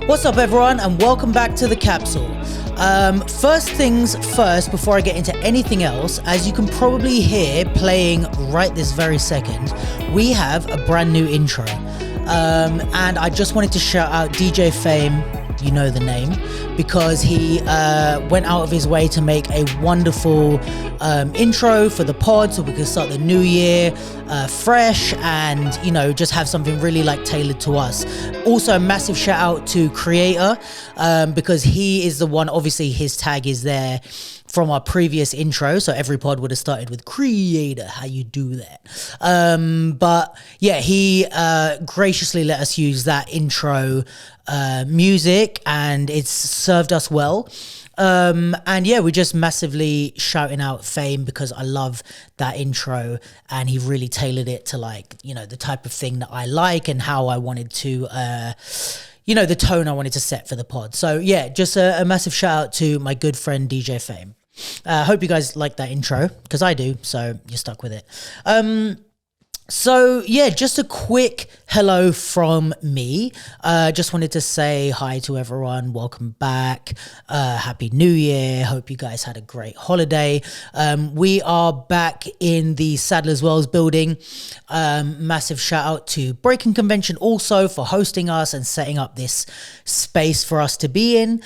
What's up, everyone, and welcome back to the Capsule. First things first, before I get into anything else, as you can probably hear playing right this very second, we have a brand new intro. And I just wanted to shout out DJ Fayme, you know the name, because he went out of his way to make a wonderful intro for the pod so we could start the new year fresh and, you know, just have something really like tailored to us. Also, a massive shout out to Creator because he is the one, obviously his tag is there from our previous intro, so every pod would have started with Creator, how you do that. But yeah, he graciously let us use that intro music, and it's served us well. And yeah, we're just massively shouting out Fame because I love that intro, and he really tailored it to, like, you know, the type of thing that I like and how I wanted to you know, the tone I wanted to set for the pod. So yeah, just a massive shout out to my good friend DJ Fame. Hope you guys like that intro, because I do, so you're stuck with it. So yeah, just a quick hello from me. Just wanted to say hi to everyone. Welcome back. Happy New Year. Hope you guys had a great holiday. We are back in the Sadler's Wells building. Massive shout out to Breaking Convention also for hosting us and setting up this space for us to be in.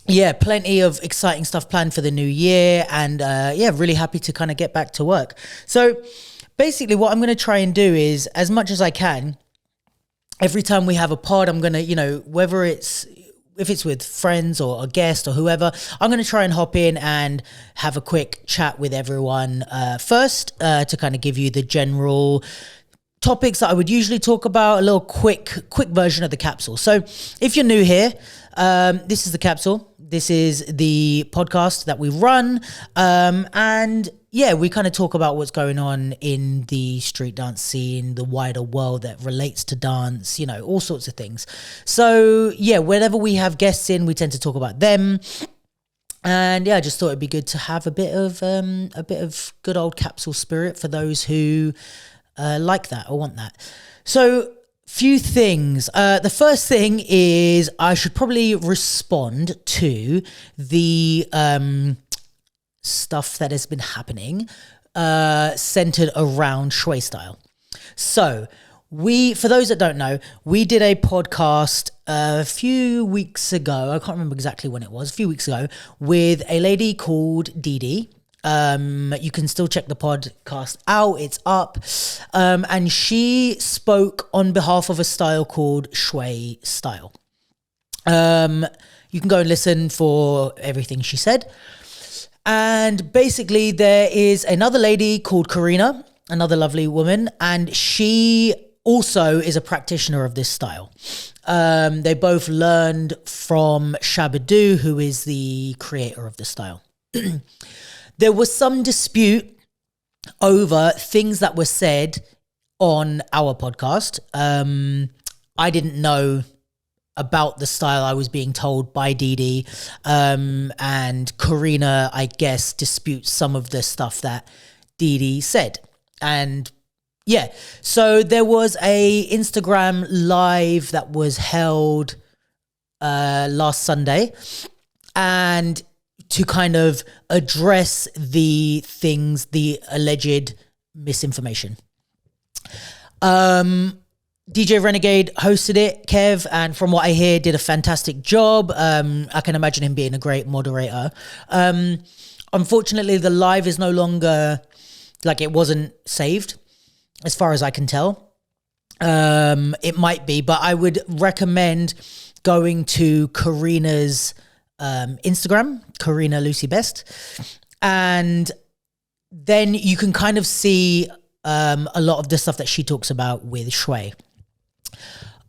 Yeah, plenty of exciting stuff planned for the new year, and yeah, really happy to kind of get back to work. So basically what I'm going to try and do is, as much as I can, every time we have a pod, I'm going to, you know, whether if it's with friends or a guest or whoever, I'm going to try and hop in and have a quick chat with everyone first to kind of give you the general topics that I would usually talk about, a little quick version of the Capsule. So if you're new here, this is the Capsule. This is the podcast that we run. And yeah, we kind of talk about what's going on in the street dance scene, the wider world that relates to dance, you know, all sorts of things. So yeah, whenever we have guests in, we tend to talk about them. And yeah, I just thought it'd be good to have a bit of good old Capsule spirit for those who like that or want that. So few things. The first thing is I should probably respond to the stuff that has been happening centered around Shway style. So for those that don't know, we did a podcast a few weeks ago. I can't remember exactly when it was, a few weeks ago, with a lady called Dee Dee. You can still check the podcast out, it's up, and she spoke on behalf of a style called Shway style. You can go and listen for everything she said. And basically there is another lady called Karina, another lovely woman, and she also is a practitioner of this style. They both learned from Shabadoo, who is the creator of the style. There was some dispute over things that were said on our podcast. I didn't know about the style. I was being told by Dee Dee. And Karina, I guess, disputes some of the stuff that Dee Dee said. And yeah, so there was a Instagram live that was held last Sunday. And to kind of address the alleged misinformation. DJ Renegade hosted it, Kev, and from what I hear, did a fantastic job. I can imagine him being a great moderator. Unfortunately, the live is no longer, like, it wasn't saved, as far as I can tell. It might be, but I would recommend going to Karina's Instagram, Karina Lucy Best, and then you can kind of see a lot of the stuff that she talks about with Shway.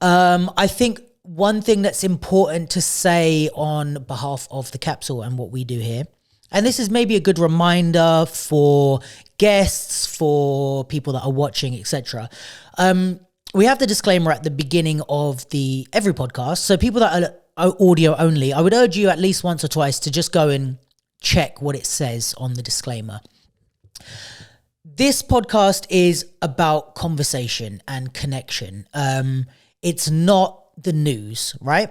I think one thing that's important to say on behalf of the Capsule and what we do here, and this is maybe a good reminder for guests, for people that are watching, etc. We have the disclaimer at the beginning of every podcast, so people that are audio only, I would urge you at least once or twice to just go and check what it says on the disclaimer. This podcast is about conversation and connection. It's not the news, right?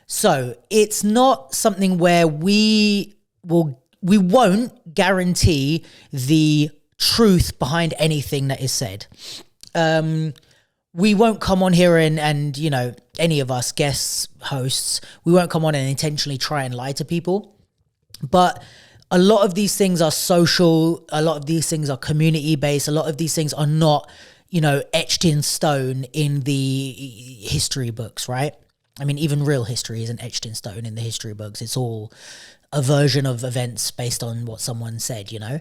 So it's not something where we won't guarantee the truth behind anything that is said. We won't come on here and you know, any of us guest hosts, we won't come on and intentionally try and lie to people. But a lot of these things are social. A lot of these things are community based. A lot of these things are not, you know, etched in stone in the history books, right? I mean, even real history isn't etched in stone in the history books. It's all a version of events based on what someone said, you know?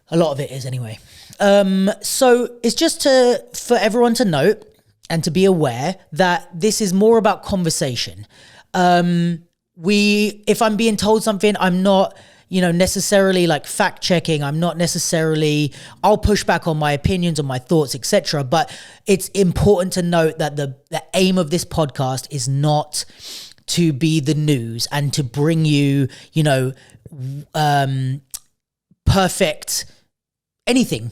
A lot of it is anyway. So it's just for everyone to note and to be aware that this is more about conversation. If I'm being told something, I'm not, you know, necessarily like fact checking. I'm not necessarily, I'll push back on my opinions and my thoughts, etc. But it's important to note that the aim of this podcast is not to be the news and to bring you, you know, perfect anything,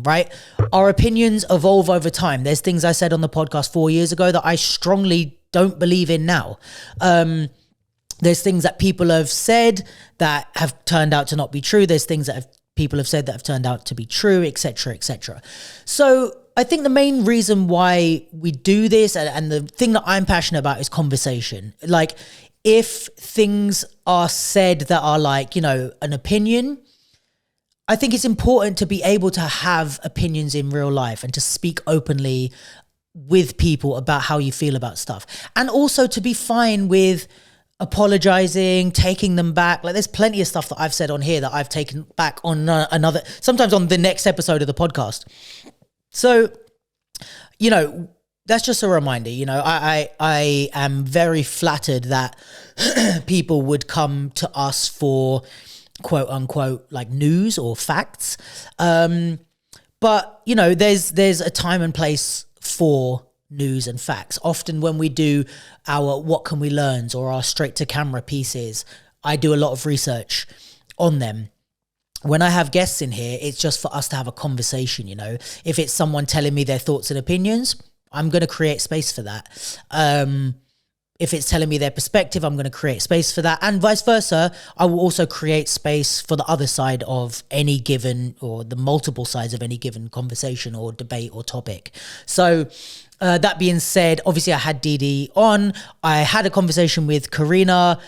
right? Our opinions evolve over time. There's things I said on the podcast 4 years ago that I strongly don't believe in now. There's things that people have said that have turned out to not be true. There's things that people have said that have turned out to be true, etc., etc. So I think the main reason why we do this and the thing that I'm passionate about is conversation. Like, if things are said that are like, you know, an opinion, I think it's important to be able to have opinions in real life and to speak openly with people about how you feel about stuff. And also to be fine with apologizing, taking them back. Like, there's plenty of stuff that I've said on here that I've taken back on sometimes on the next episode of the podcast. So, you know, that's just a reminder. You know, I am very flattered that people would come to us for quote unquote like news or facts. But, you know, there's a time and place for news and facts. Often when we do our what can we learns or our straight to camera pieces, I do a lot of research on them. When I have guests in here, it's just for us to have a conversation, you know. If it's someone telling me their thoughts and opinions, I'm going to create space for that. If it's telling me their perspective, I'm going to create space for that. And vice versa, I will also create space for the other side of any given, or the multiple sides of any given conversation or debate or topic. So that being said, obviously I had Didi on. I had a conversation with Karina.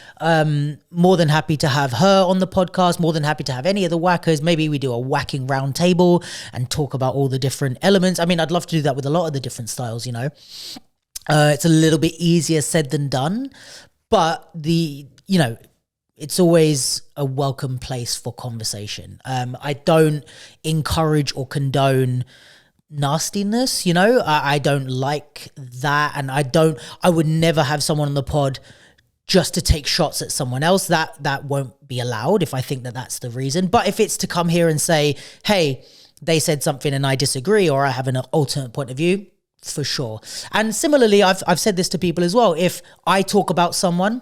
More than happy to have her on the podcast. More than happy to have any of the whackers. Maybe we do a whacking round table and talk about all the different elements. I mean, I'd love to do that with a lot of the different styles, you know. It's a little bit easier said than done, but you know, it's always a welcome place for conversation. I don't encourage or condone nastiness, you know. I don't like that, and I would never have someone on the pod just to take shots at someone else. That won't be allowed if I think that that's the reason. But if it's to come here and say, hey, they said something and I disagree, or I have an alternate point of view, for sure. And similarly, I've said this to people as well. If I talk about someone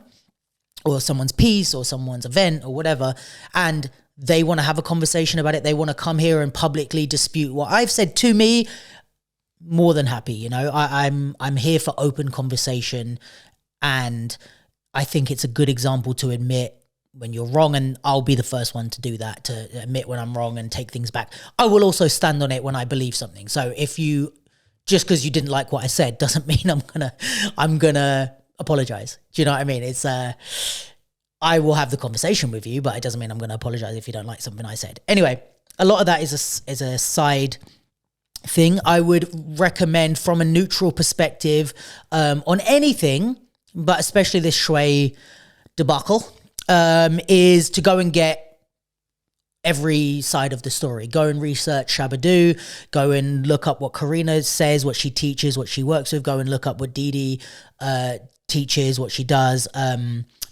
or someone's piece or someone's event or whatever, and they want to have a conversation about it, they want to come here and publicly dispute what I've said to me, more than happy. You know, I'm here for open conversation, and I think it's a good example to admit when you're wrong, and I'll be the first one to do that, to admit when I'm wrong and take things back. I will also stand on it when I believe something. So if you, just because you didn't like what I said doesn't mean I'm gonna apologize. Do you know what I mean? It's I will have the conversation with you, but it doesn't mean I'm gonna apologize if you don't like something I said. Anyway, a lot of that is a side thing. I would recommend, from a neutral perspective, on anything, but especially this Shway debacle, is to go and get every side of the story. Go and research Shabadoo. Go and look up what Karina says, what she teaches, what she works with. Go and look up what Didi teaches, what she does.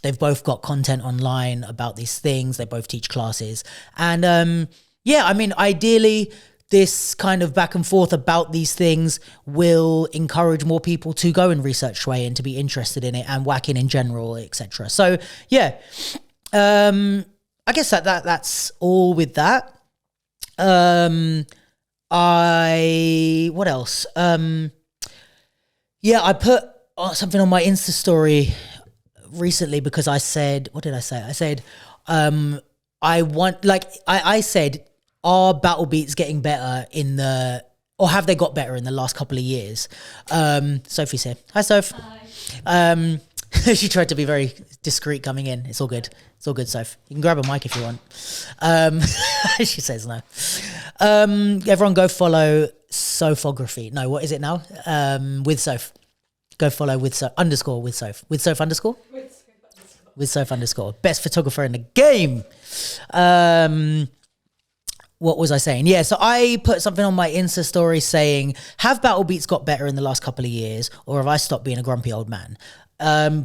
They've both got content online about these things. They both teach classes. And yeah, I mean, ideally, this kind of back and forth about these things will encourage more people to go and research Shway and to be interested in it and whacking in general, etc. So yeah, I guess that's all with that. What else? Yeah, I put something on my Insta story recently because I said, what did I say? I said, I said, are battle beats getting better or have they got better in the last couple of years? Sophie's here. Hi, Soph. Hi. She tried to be very discreet coming in. It's all good. It's all good, Soph. You can grab a mic if you want. She says no. Everyone go follow Sophography. No, what is it now? With Soph. Go follow with Soph underscore with Soph. With Soph underscore? With Soph underscore. Best photographer in the game. What was I saying? Yeah, so I put something on my Insta story saying, have battle beats got better in the last couple of years, or have I stopped being a grumpy old man?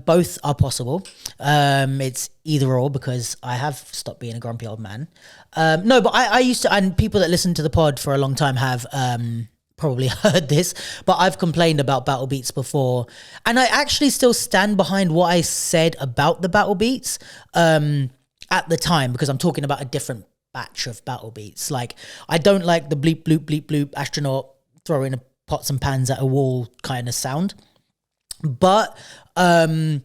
Both are possible. It's either or because I have stopped being a grumpy old man. No, but I used to, and people that listen to the pod for a long time have probably heard this, but I've complained about battle beats before. And I actually still stand behind what I said about the battle beats at the time, because I'm talking about a different batch of battle beats. Like, I don't like the bleep, bloop, bleep, bloop, astronaut throwing pots and pans at a wall kind of sound. But I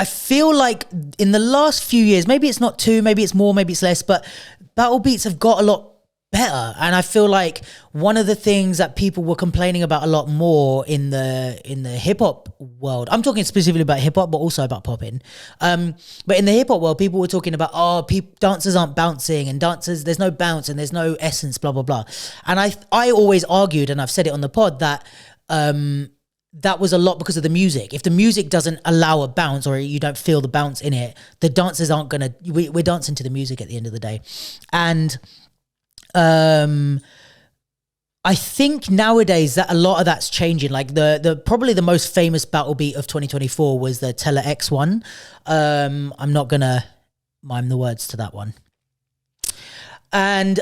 feel like in the last few years, maybe it's not two, maybe it's more, maybe it's less, but battle beats have got a lot better. And I feel like one of the things that people were complaining about a lot more in the hip hop world, I'm talking specifically about hip hop, but also about popping. But in the hip hop world, people were talking about, dancers aren't bouncing, and dancers, there's no bounce and there's no essence, blah, blah, blah. And I always argued, and I've said it on the pod, that that was a lot because of the music. If the music doesn't allow a bounce, or you don't feel the bounce in it, the dancers aren't gonna, we're dancing to the music at the end of the day. And I think nowadays that a lot of that's changing. Like the probably the most famous battle beat of 2024 was the Tele X one. I'm not gonna mime the words to that one. And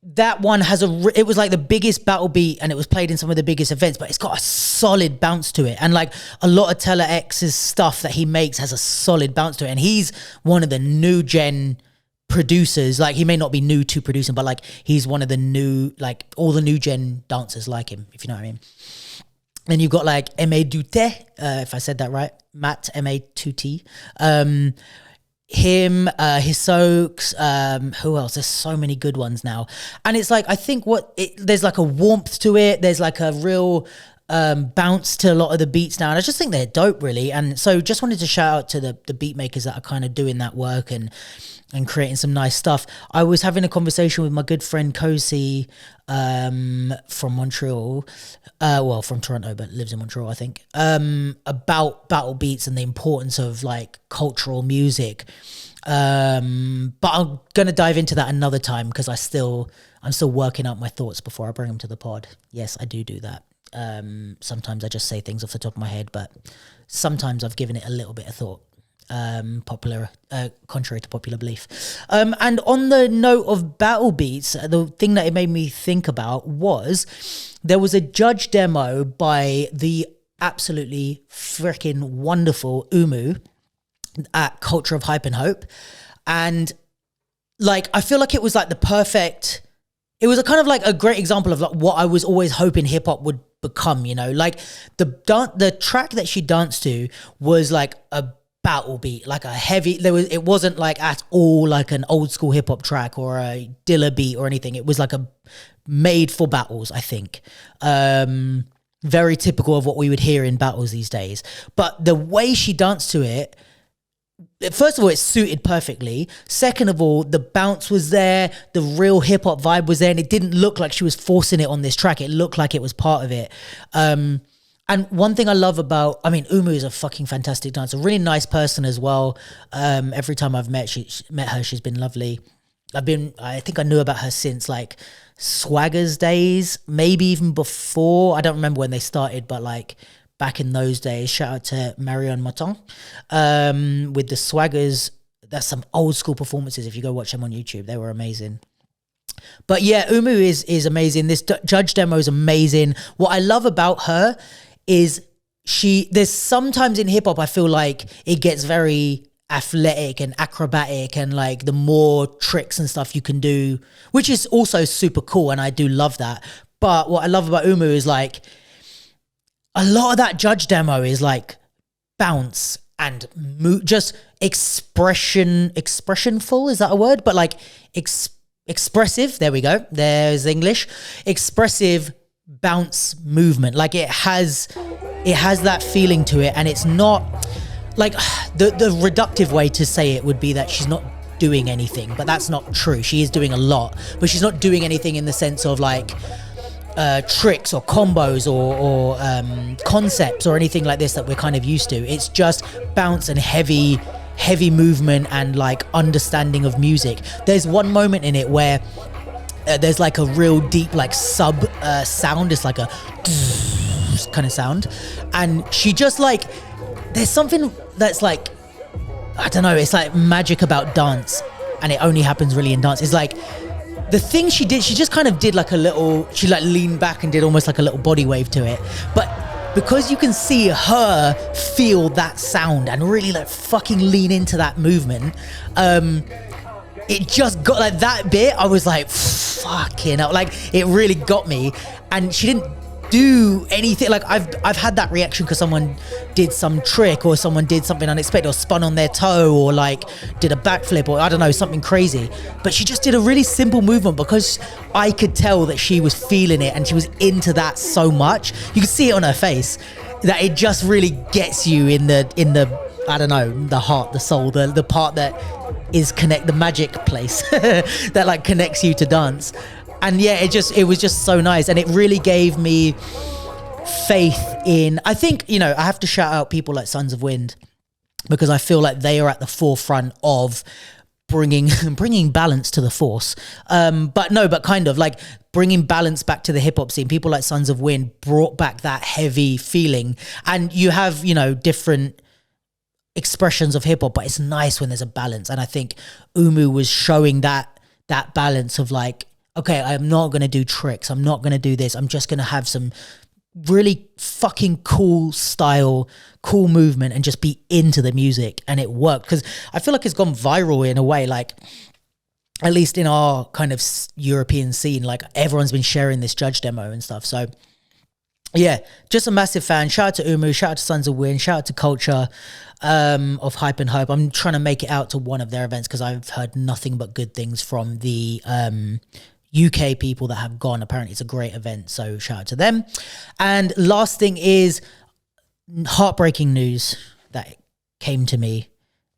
that one has it was like the biggest battle beat, and it was played in some of the biggest events, but it's got a solid bounce to it. And like a lot of Tele X's stuff that he makes has a solid bounce to it. And he's one of the new gen producers. Like, he may not be new to producing, but like he's one of the new, like all the new gen dancers like him, if you know what I mean. And you've got like M.A. Dute, if I said that right, Matt M.A. 2T, him, Hisoaks, who else? There's so many good ones now. And it's like, I think there's like a warmth to it. There's like a real bounce to a lot of the beats now. And I just think they're dope, really. And so just wanted to shout out to the beat makers that are kind of doing that work and creating some nice stuff. I was having a conversation with my good friend Kosi from Montreal, from Toronto, but lives in Montreal, I think, about battle beats and the importance of like cultural music. But I'm going to dive into that another time, because I'm still working out my thoughts before I bring them to the pod. Yes, I do that. Sometimes I just say things off the top of my head, but sometimes I've given it a little bit of thought. Contrary to popular belief. And on the note of battle beats, the thing that it made me think about was there was a judge demo by the absolutely freaking wonderful Oomoo at Culture of Hype and Hope. And like, I feel like it was like it was a kind of like a great example of like what I was always hoping hip hop would become, you know, like the track that she danced to was like a battle beat, like a heavy, it wasn't like at all like an old school hip hop track or a Dilla beat or anything. It was like a made for battles, I think. Very typical of what we would hear in battles these days. But the way she danced to it, first of all, it suited perfectly. Second of all, the bounce was there, the real hip hop vibe was there, and it didn't look like she was forcing it on this track. It looked like it was part of it. And one thing I love about, Oomoo is a fucking fantastic dancer, really nice person as well. Every time I've met her, she's been lovely. I think I knew about her since like Swagger's days, maybe even before. I don't remember when they started, but like back in those days. Shout out to Marion Maton with the Swaggers. That's some old school performances. If you go watch them on YouTube, they were amazing. But yeah, Oomoo is amazing. This judge demo is amazing. What I love about her is there's sometimes in hip hop, I feel like it gets very athletic and acrobatic, and like the more tricks and stuff you can do, which is also super cool. And I do love that. But what I love about Oomoo is like, a lot of that judge demo is like bounce and just expressionful. Is that a word? But like expressive. There we go. There's English. Expressive bounce movement. Like it has that feeling to it, and it's not like the reductive way to say it would be that she's not doing anything, but that's not true. She is doing a lot, but she's not doing anything in the sense of like tricks or combos or concepts or anything like this that we're kind of used to. It's just bounce and heavy movement and like understanding of music. There's one moment in it where there's like a real deep like sub sound. It's like a kind of sound, and she just like, there's something that's like, I don't know, it's like magic about dance, and it only happens really in dance. It's like the thing she did, she just kind of did like a little, she like leaned back and did almost like a little body wave to it, but because you can see her feel that sound and really like fucking lean into that movement, it just got like that bit. I was like, fucking hell, like it really got me. And she didn't do anything. Like I've had that reaction because someone did some trick or someone did something unexpected or spun on their toe or like did a backflip or I don't know, something crazy. But she just did a really simple movement because I could tell that she was feeling it and she was into that so much. You could see it on her face that it just really gets you in the I don't know, the heart, the soul, the part that is the magic place that like connects you to dance. And yeah, it was just so nice, and it really gave me faith in, I think, you know, I have to shout out people like Sons of Wind because I feel like they are at the forefront of bringing balance to the force. But kind of like bringing balance back to the hip hop scene. People like Sons of Wind brought back that heavy feeling, and you have, you know, different expressions of hip hop, but it's nice when there's a balance. And I think Oomoo was showing that balance of like, okay, I'm not going to do tricks. I'm not going to do this. I'm just going to have some really fucking cool style, cool movement, and just be into the music. And it worked because I feel like it's gone viral in a way, like at least in our kind of European scene, like everyone's been sharing this judge demo and stuff. So yeah, just a massive fan. Shout out to Oomoo, shout out to Sons of Wind, shout out to Culture of Hype and Hope. I'm trying to make it out to one of their events because I've heard nothing but good things from the UK people that have gone. Apparently it's a great event, so shout out to them. And last thing is heartbreaking news that came to me.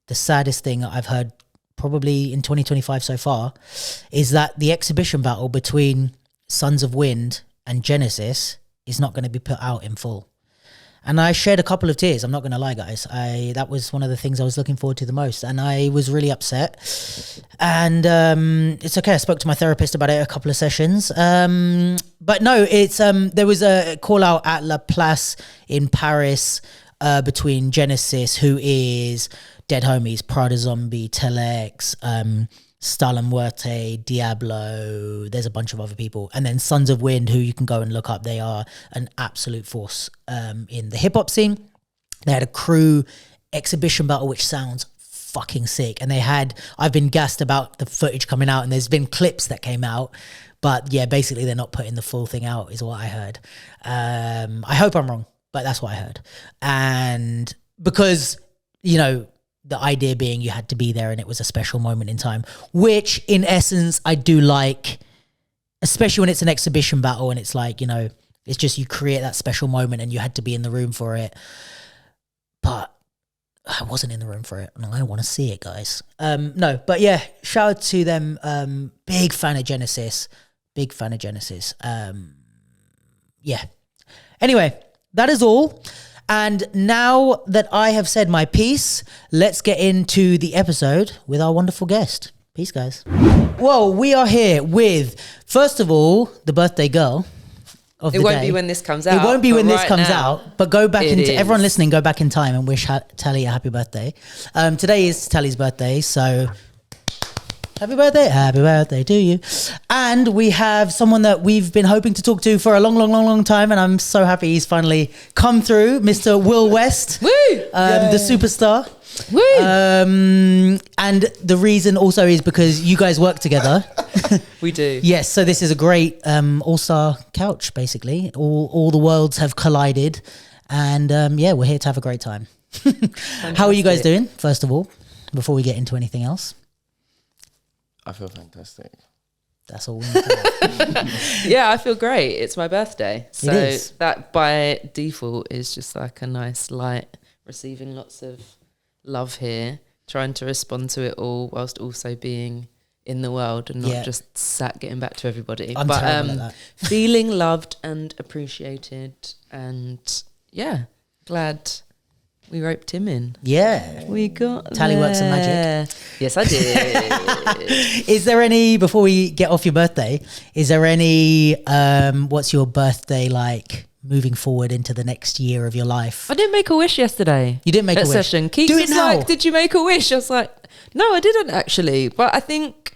The saddest thing I've heard probably in 2025 so far is that the exhibition battle between Sons of Wind and Genesis is not going to be put out in full. And I shed a couple of tears. I'm not going to lie, guys. That was one of the things I was looking forward to the most. And I was really upset. And it's okay. I spoke to my therapist about it a couple of sessions. But no, it's there was a call out at La Place in Paris between Genesis, who is Dead Homies, Prada Zombie, Telex, Stalin Muerte, Diablo, there's a bunch of other people. And then Sons of Wind, who you can go and look up. They are an absolute force in the hip hop scene. They had a crew exhibition battle, which sounds fucking sick. And I've been gassed about the footage coming out, and there's been clips that came out. But yeah, basically they're not putting the full thing out is what I heard. I hope I'm wrong, but that's what I heard. And because, you know, the idea being you had to be there and it was a special moment in time, which in essence I do like, especially when it's an exhibition battle and it's like, you know, it's just you create that special moment and you had to be in the room for it. But I wasn't in the room for it and I want to see it, guys. No, but yeah, shout out to them. Big fan of Genesis. Yeah. Anyway, that is all. And now that I have said my piece, let's get into the episode with our wonderful guest. Peace, guys. Well, we are here with, first of all, the birthday girl of the day. It won't be when this comes out. It won't be when this comes out, but go back into, everyone listening, go back in time and wish Tally a happy birthday. Today is Tally's birthday, so happy birthday to you. And we have someone that we've been hoping to talk to for a long time, and I'm so happy he's finally come through, Mr. Will West. Woo! The superstar. Woo! And the reason also is because you guys work together. We do. Yes, so this is a great all-star couch, basically. All the worlds have collided, And yeah, we're here to have a great time. How are you guys doing, first of all, before we get into anything else? I feel fantastic. That's all we need to know. Yeah, I feel great. It's my birthday. So It is. that by default is just like a nice light, receiving lots of love here, trying to respond to it all whilst also being in the world and not just sat getting back to everybody. I'm terrible at that. Feeling loved and appreciated, and yeah, glad we roped him in. Yeah. We got Tally there. works and magic. Yes, I did. Is there any, before we get off your birthday, is there any, what's your birthday like moving forward into the next year of your life? I didn't make a wish yesterday. You didn't make a wish? Session. Keith Do it was now. like, did you make a wish? I was like, no, I didn't actually. But I think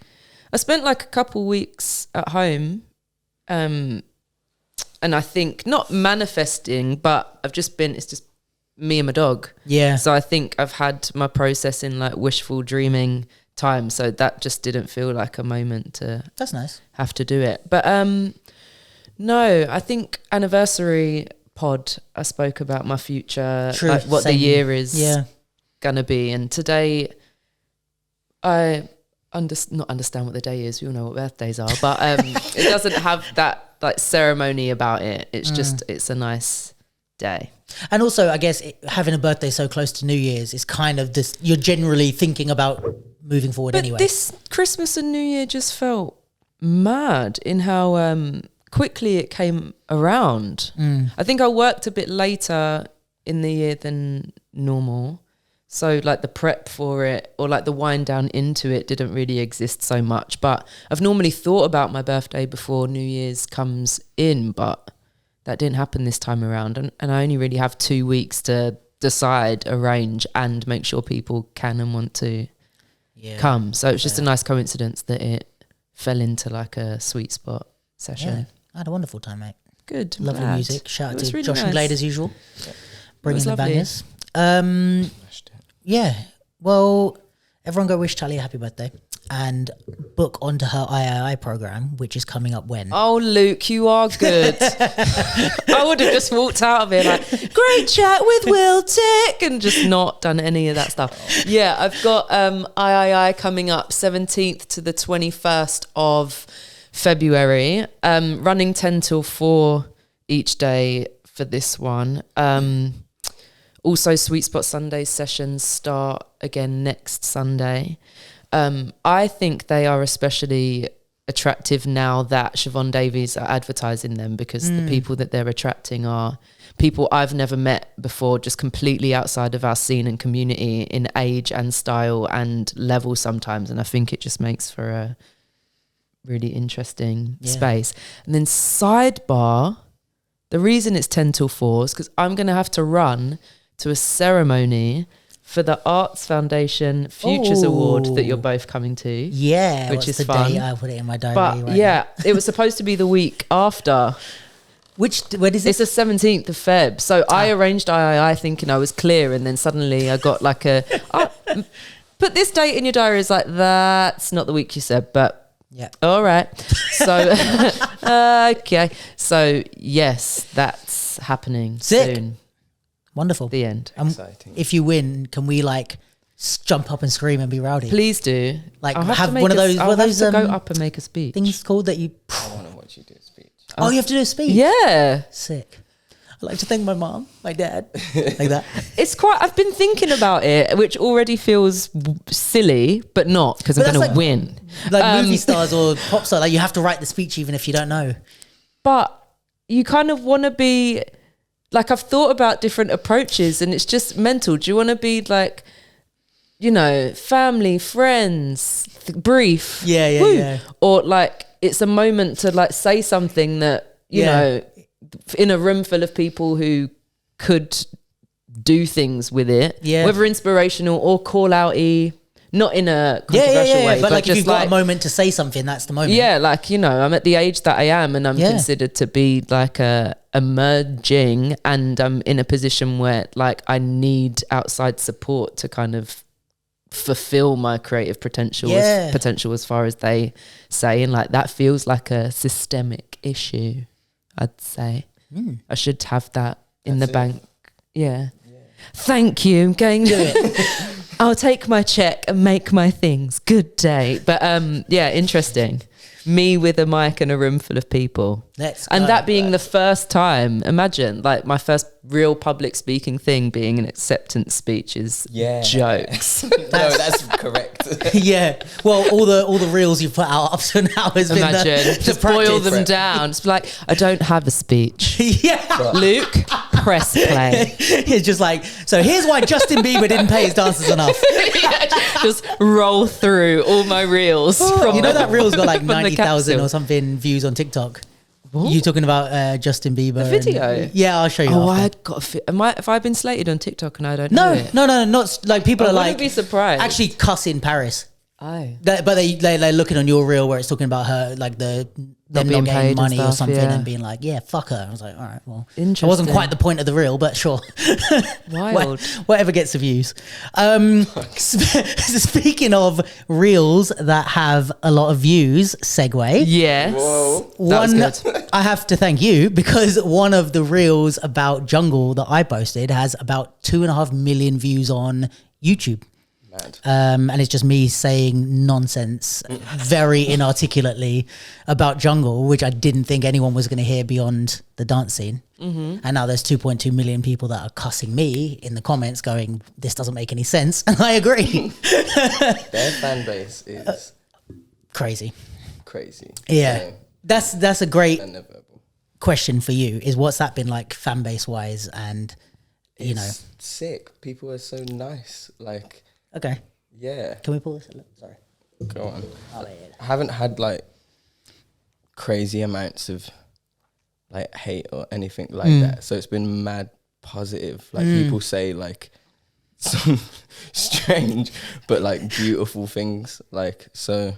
I spent like a couple weeks at home. And I think not manifesting, but I've just been, it's just me and my dog. Yeah. So I think I've had my process in like wishful dreaming time. So that just didn't feel like a moment to That's nice. have to do it. But no, I think anniversary pod, I spoke about my future, True. like what the Same. year is Yeah. gonna be. And today I not understand what the day is. We all know what birthdays are, but it doesn't have that like ceremony about it. It's just, it's a nice day. And also, I guess having a birthday so close to New Year's is kind of this, you're generally thinking about moving forward But anyway. this Christmas and New Year just felt mad in how quickly it came around. I think I worked a bit later in the year than normal. So like the prep for it or like the wind down into it didn't really exist so much. But I've normally thought about my birthday before New Year's comes in, but that didn't happen this time around. And I only really have 2 weeks to decide, arrange and make sure people can and want to come. So it's just a nice coincidence that it fell into like a sweet spot session. Yeah. I had a wonderful time, mate. Good. Lovely glad. music. Shout It out was to really Josh and nice. Glade as usual. Bringing was the lovely. bangers. Yeah. Well, everyone go wish Tally a happy birthday and book onto her III program, which is coming up when? Oh, Luke, you are good. I would have just walked out of here like, great chat with Will Tick, and just not done any of that stuff. Yeah, I've got III coming up 17th to the 21st of February, running 10 till 4 each day for this one. Also, Sweet Spot Sunday sessions start again next Sunday. I think they are especially attractive now that Siobhan Davies are advertising them, because the people that they're attracting are people I've never met before, just completely outside of our scene and community in age and style and level sometimes. And I think it just makes for a really interesting space. And then sidebar, the reason it's 10 till 4 is because I'm going to have to run to a ceremony for the Arts Foundation Futures Award that you're both coming to. Yeah, which what's is the fun. date? I put it in my diary. But right yeah, it was supposed to be the week after. When is it? It's the 17th of Feb. So I arranged III thinking I was clear, and then suddenly I got like put this date in your diary. Is like, that's not the week you said, but Yeah. all right. So, okay. So yes, that's happening Sick. soon. Wonderful. The end. Exciting. If you win, can we like jump up and scream and be rowdy? Please do. Like, I'll have to make one of those- I'll one of those, have to go um, up and make a speech. Things called that you. I want to watch you do a speech. Oh, you have to do a speech. Yeah. Sick. I'd like to thank my mom, my dad, like that. It's quite, I've been thinking about it, which already feels silly, but not, because I'm But going that's to like- win. Like movie stars or pop stars, like you have to write the speech even if you don't know. But you kind of want to be, like, I've thought about different approaches and it's just mental. Do you want to be like, you know, family, friends, brief? Yeah, woo? yeah. Or like, it's a moment to like say something that, you know, in a room full of people who could do things with it, whether inspirational or call out-y, not in a controversial way, but like if just you've got a moment to say something, that's the moment. yeah, like, you know, I'm at the age that I am and I'm considered to be like emerging, and I'm in a position where like I need outside support to kind of fulfill my creative potential as far as they say, and like that feels like a systemic issue, I'd say. I should have that in the bank Yeah. Thank you. I'm going to I'll take my check and make my things. Good day. But yeah, interesting. Me with a mic and a room full of people. And that being the first time, imagine, like my first real public speaking thing being an acceptance speech is jokes. No, that's correct. Yeah. Well, all the reels you put out up to now has been just boil them down. It's like, I don't have a speech. Yeah. Luke, press play. It's just like, so here's why Justin Bieber didn't pay his dancers enough. Just roll through all my reels. You know that reel's got like 90,000 or something views on TikTok. What? You talking about Justin Bieber? The video? Yeah, I'll show you. Oh, I got. Have I been slated on TikTok and I don't know it? No, not like people are like. I wouldn't be surprised. Actually, cussing Paris. Oh, but they're looking on your reel where it's talking about her, like them not getting money or something, and being like, yeah, fuck her. I was like, all right, well, it wasn't quite the point of the reel, but sure. Wild. Whatever gets the views. Speaking of reels that have a lot of views, segue. Yes. Whoa. I have to thank you because one of the reels about jungle that I posted has about 2.5 million views on YouTube. And it's just me saying nonsense very inarticulately about jungle, which I didn't think anyone was going to hear beyond the dance scene. And now there's 2.2 million people that are cussing me in the comments going, this doesn't make any sense. And I agree. Their fan base is crazy. Yeah. That's a great question for you, is what's that been like fan base wise? And you know, sick. People are so nice. Like, okay. Yeah. Can we pull this? Sorry. Go on. I haven't had like crazy amounts of like hate or anything like that. So it's been mad positive. Like people say like some strange but like beautiful things. Like, so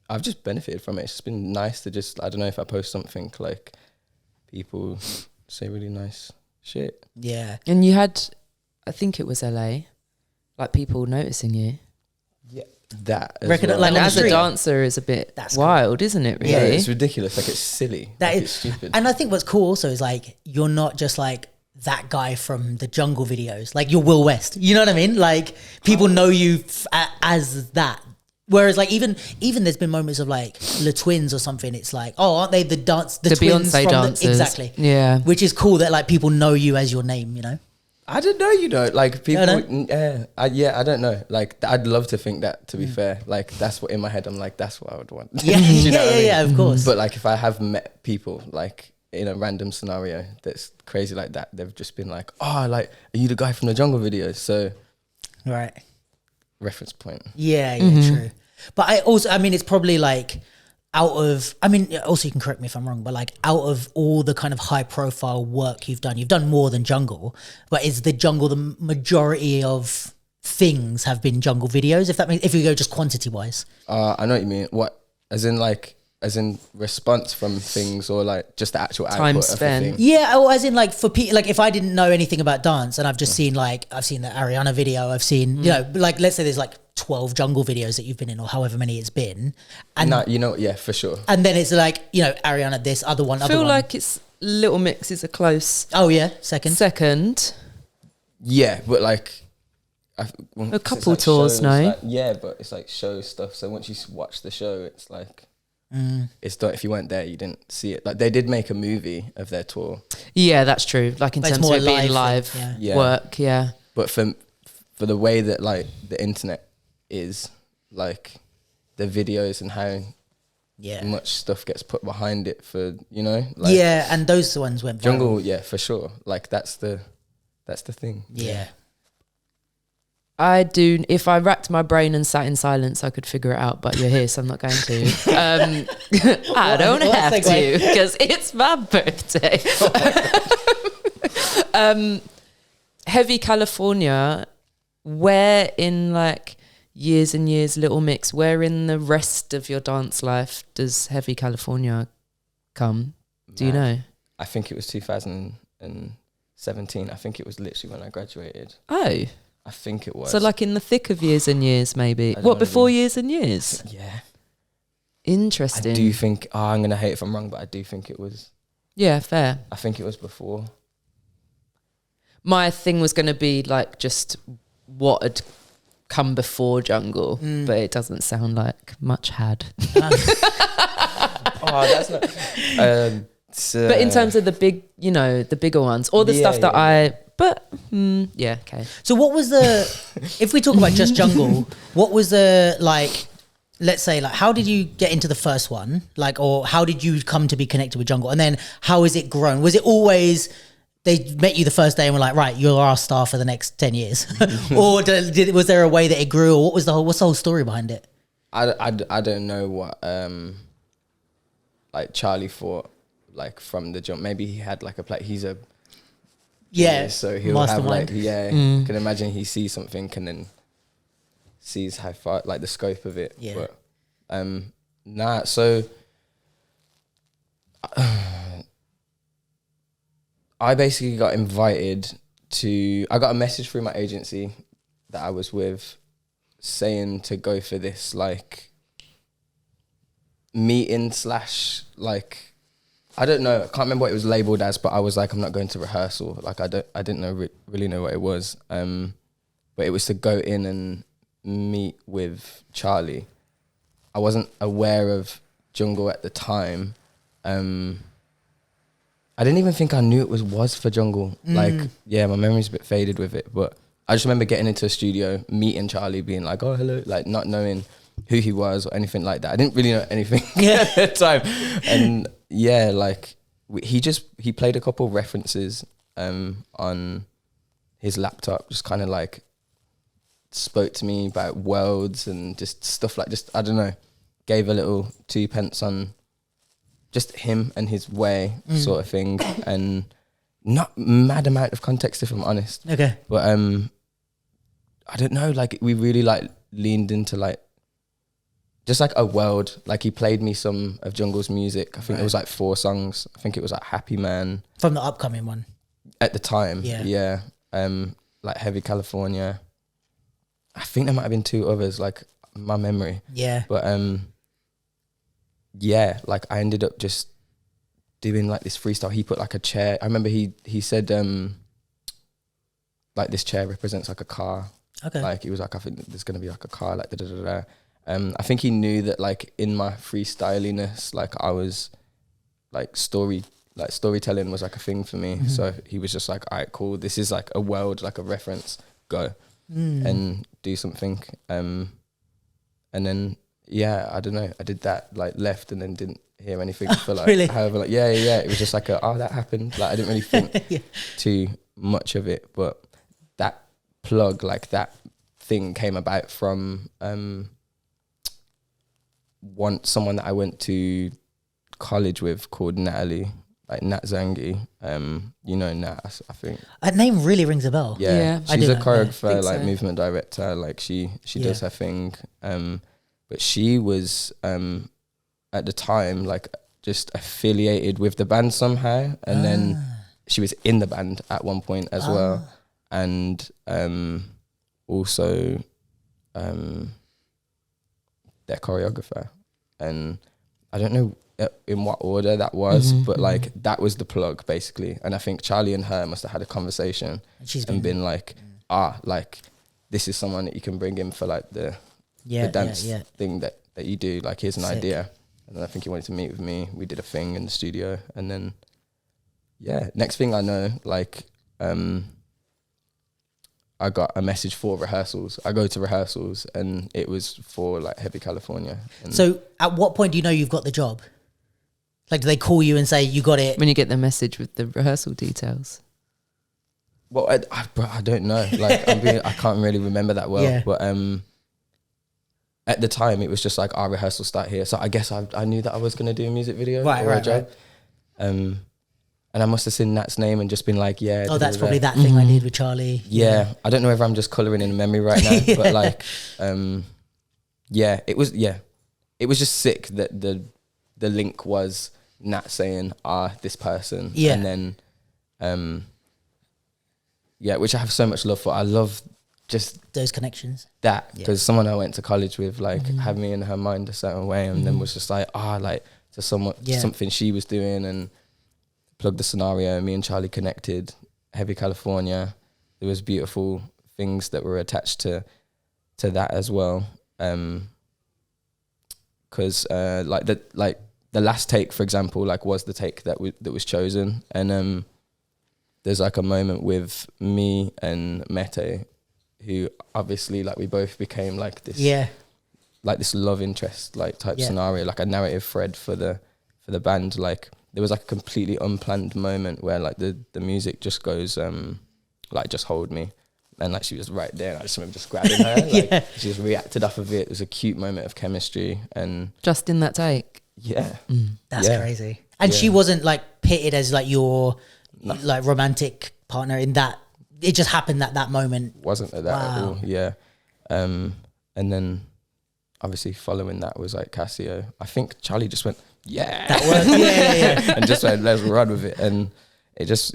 I've just benefited from it. It's just been nice to just, I don't know, if I post something like people say really nice shit. Yeah. And you had, I think it was LA, like people noticing you. Yeah, that as Reckon well. like And as a dancer is a bit wild, isn't it? Really? Yeah, it's ridiculous. Like, it's silly. It's stupid. And I think what's cool also is like, you're not just like that guy from the jungle videos. Like, you're Will West. You know what I mean? Like, people know you as that. Whereas like even there's been moments of like Le Twins or something. It's like, oh, aren't they the twins Beyonce from dancers? Exactly. Yeah. Which is cool that like people know you as your name. You know. I don't know, you know, like people, I don't know. Like, I'd love to think that, to be fair. Like, that's what in my head, I'm like, that's what I would want. Yeah, you know what I mean? yeah, of course. But like, if I have met people like in a random scenario that's crazy like that, they've just been like, oh, like, are you the guy from the jungle videos? So, right. Reference point. Yeah, true. But I mean, it's probably like also you can correct me if I'm wrong, but like out of all the kind of high profile work you've done more than jungle, but is the jungle the majority of things have been jungle videos, if you go just quantity wise? I know what you mean. What, as in response from things, or like just the actual time output spent? of a thing? Yeah, or as in like for people, like if I didn't know anything about dance and I've just seen the Ariana video, I've seen, you know, like let's say there's like 12 jungle videos that you've been in or however many it's been. And No, you know, yeah, for sure. And then it's like, you know, Ariana this, other one, I feel like it's Little Mix is a close Oh yeah, second. Yeah, but like a couple tours, shows, no? like, yeah, but it's like show stuff. So once you watch the show, it's like it's not, if you weren't there, you didn't see it. Like, they did make a movie of their tour. Yeah, that's true. Like in But it's terms more of it being live live Yeah. work, yeah. But for the way that like the internet is, like the videos and how much stuff gets put behind it for, you know, like and those ones went viral. jungle, yeah, for sure. Like that's the thing. Yeah. I do. If I racked my brain and sat in silence, I could figure it out. But you're here, so I'm not going to. I don't have to because it's my birthday. Heavy California. Where in like years and years, Little Mix? Where in the rest of your dance life does Heavy California come? Do you know? I think it was 2017. I think it was literally when I graduated. Oh. I think it was. So like in the thick of years and years, maybe. What, before years and years? Yeah. Interesting. I do think, I'm going to hate if I'm wrong, but I do think it was. Yeah, fair. I think it was before. my thing was going to be like just what had come before jungle, but it doesn't sound like much had. Oh, that's not. But in terms of the big, you know, the bigger ones, or the stuff that yeah, okay. So what was the, if we talk about just jungle, what was the, like, let's say, like, how did you get into the first one? Like, or how did you come to be connected with jungle? And then how has it grown? Was it always, they met you the first day and were like, right, you're our star for the next 10 years? Or was there a way that it grew? Or what's the whole story behind it? I don't know what like Charlie thought, like from the jump. Maybe he had like a play. He's a genius, so he'll mastermind. have like can imagine he sees something and then sees how far, like the scope of it. Yeah. But so I basically got invited to. I got a message through my agency that I was with, saying to go for this like meeting / like, I don't know, I can't remember what it was labeled as, but I was like, I'm not going to rehearsal. Like I didn't know really know what it was. But it was to go in and meet with Charlie. I wasn't aware of jungle at the time. I didn't even think I knew it was for jungle. Like, yeah, my memory's a bit faded with it, but I just remember getting into a studio, meeting Charlie, being like, oh, hello, like not knowing who he was or anything like that. I didn't really know anything at the time. And yeah, like he played a couple of references on his laptop, just kind of like spoke to me about worlds and just stuff like, just, I don't know, gave a little 2 pence on just him and his way sort of thing. And not mad amount of context, if I'm honest. Okay. But I don't know, like we really like leaned into like just like a world. Like he played me some of Jungle's music. I think it was like 4 songs. I think it was like Happy Man. From the upcoming one. At the time. Yeah. Like Heavy California. I think there might have been 2 others, like my memory. Yeah. But yeah, like I ended up just doing like this freestyle. He put like a chair. I remember he said like this chair represents like a car. Okay. Like he was like, I think there's gonna be like a car, like da da da da. I think he knew that like in my freestyliness, like I was like storytelling was like a thing for me. So he was just like, all right, cool. This is like a world, like a reference. Go and do something. And then yeah, I don't know. I did that, like left and then didn't hear anything for like really? however, like yeah. It was just like that happened. Like I didn't really think too much of it, but that plug, like that thing came about from someone that I went to college with called Natalie, like Nat Zangi. You know Nat, I think. That name really rings a bell. Yeah. She's a choreographer, like so. movement director. Like she does her thing. But she was at the time like just affiliated with the band somehow, and then she was in the band at one point as well, and also their choreographer. And I don't know in what order that was, but like that was the plug basically. And I think Charlie and her must have had a conversation and been like, like this is someone that you can bring in for like the dance thing that you do. Like here's an idea. And then I think he wanted to meet with me. We did a thing in the studio, and then next thing I know, like I got a message for rehearsals. I go to rehearsals and it was for like Heavy California. And so at what point do you know you've got the job? Like, do they call you and say you got it? When you get the message with the rehearsal details. Well, I don't know. Like I can't really remember that well. But at the time it was just like our rehearsal start here. So I guess I knew that I was going to do a music video or a job. And I must have seen Nat's name and just been like, yeah. Oh, that's probably that thing I did with Charlie. Yeah. I don't know if I'm just colouring in memory right now, but like, it was just sick that the link was Nat saying, this person. Yeah. And then, which I have so much love for. I love just those connections. That, because someone I went to college with, like, had me in her mind a certain way, and then was just like, like, to something she was doing, and plugged the scenario, me and Charlie connected, Heavy California. There was beautiful things that were attached to that as well. Because like the last take, for example, like was the take that was chosen, and there's like a moment with me and Mete, who obviously like we both became like this, like this love interest like type scenario, like a narrative thread for the band. Like there was like a completely unplanned moment where like the music just goes like just hold me, and like she was right there, and I just remember just grabbing her, like she just reacted off of it. It was a cute moment of chemistry, and just in that take. That's crazy. And she wasn't like pitted as like your like romantic partner in that. It just happened that moment wasn't at all. And then obviously following that was like Casio. I think Charlie just went that worked. And just went, let's run with it. And it just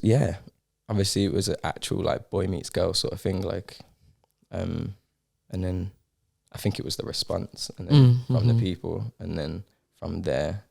obviously it was an actual like boy meets girl sort of thing, like and then I think it was the response, and then from the people, and then from there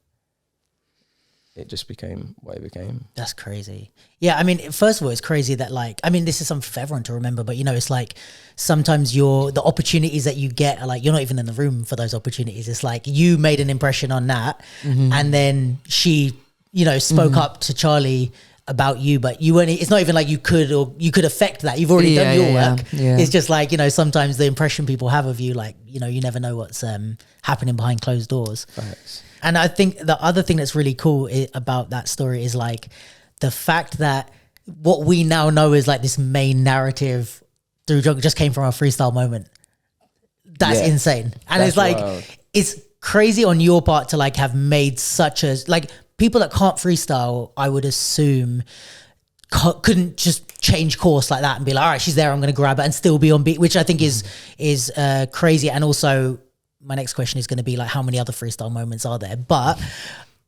it just became what it became. That's crazy. Yeah, I mean, first of all, it's crazy that like, I mean, this is something for everyone to remember, but you know, it's like sometimes the opportunities that you get are like, you're not even in the room for those opportunities. It's like you made an impression on that, and then she, you know, spoke up to Charlie about you, but you weren't, it's not even like you could affect that. You've already done your work. It's just like, you know, sometimes the impression people have of you, like, you know, you never know what's happening behind closed doors. Thanks. And I think the other thing that's really cool about that story is like the fact that what we now know is like this main narrative through Jungle just came from a freestyle moment. That's insane. And it's like, wild. It's crazy on your part to like have made such a, like people that can't freestyle, I would assume couldn't just change course like that and be like, all right, she's there, I'm going to grab it and still be on beat, which I think is crazy. And also, my next question is going to be like, how many other freestyle moments are there? But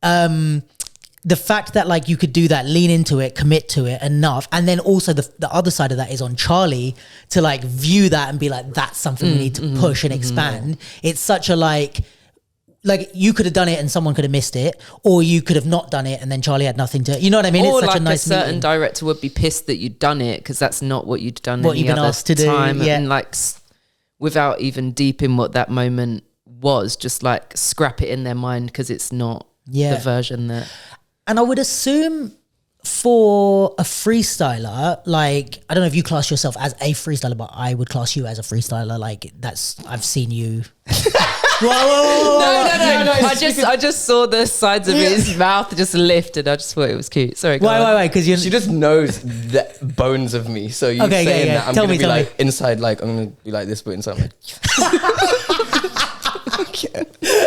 the fact that like you could do that, lean into it, commit to it enough. And then also the other side of that is on Charlie to like view that and be like, that's something we need to push and expand. It's such a like you could have done it and someone could have missed it, or you could have not done it and then Charlie had nothing to, you know what I mean? Or it's such like a nice certain meeting. director would be pissed that you'd done it because that's not what you'd done What any you've been other asked to do, time. And like without even deep in what that moment was, just like scrap it in their mind because it's not the version that. And I would assume for a freestyler, like, I don't know if you class yourself as a freestyler, but I would class you as a freestyler. Like I've seen you. Whoa. No. I just saw the sides of his mouth just lift and I just thought it was cute. Sorry. Why? Because she just knows the bones of me. So you saying that I'm going to be like inside, like I'm going to be like this, but inside I'm like.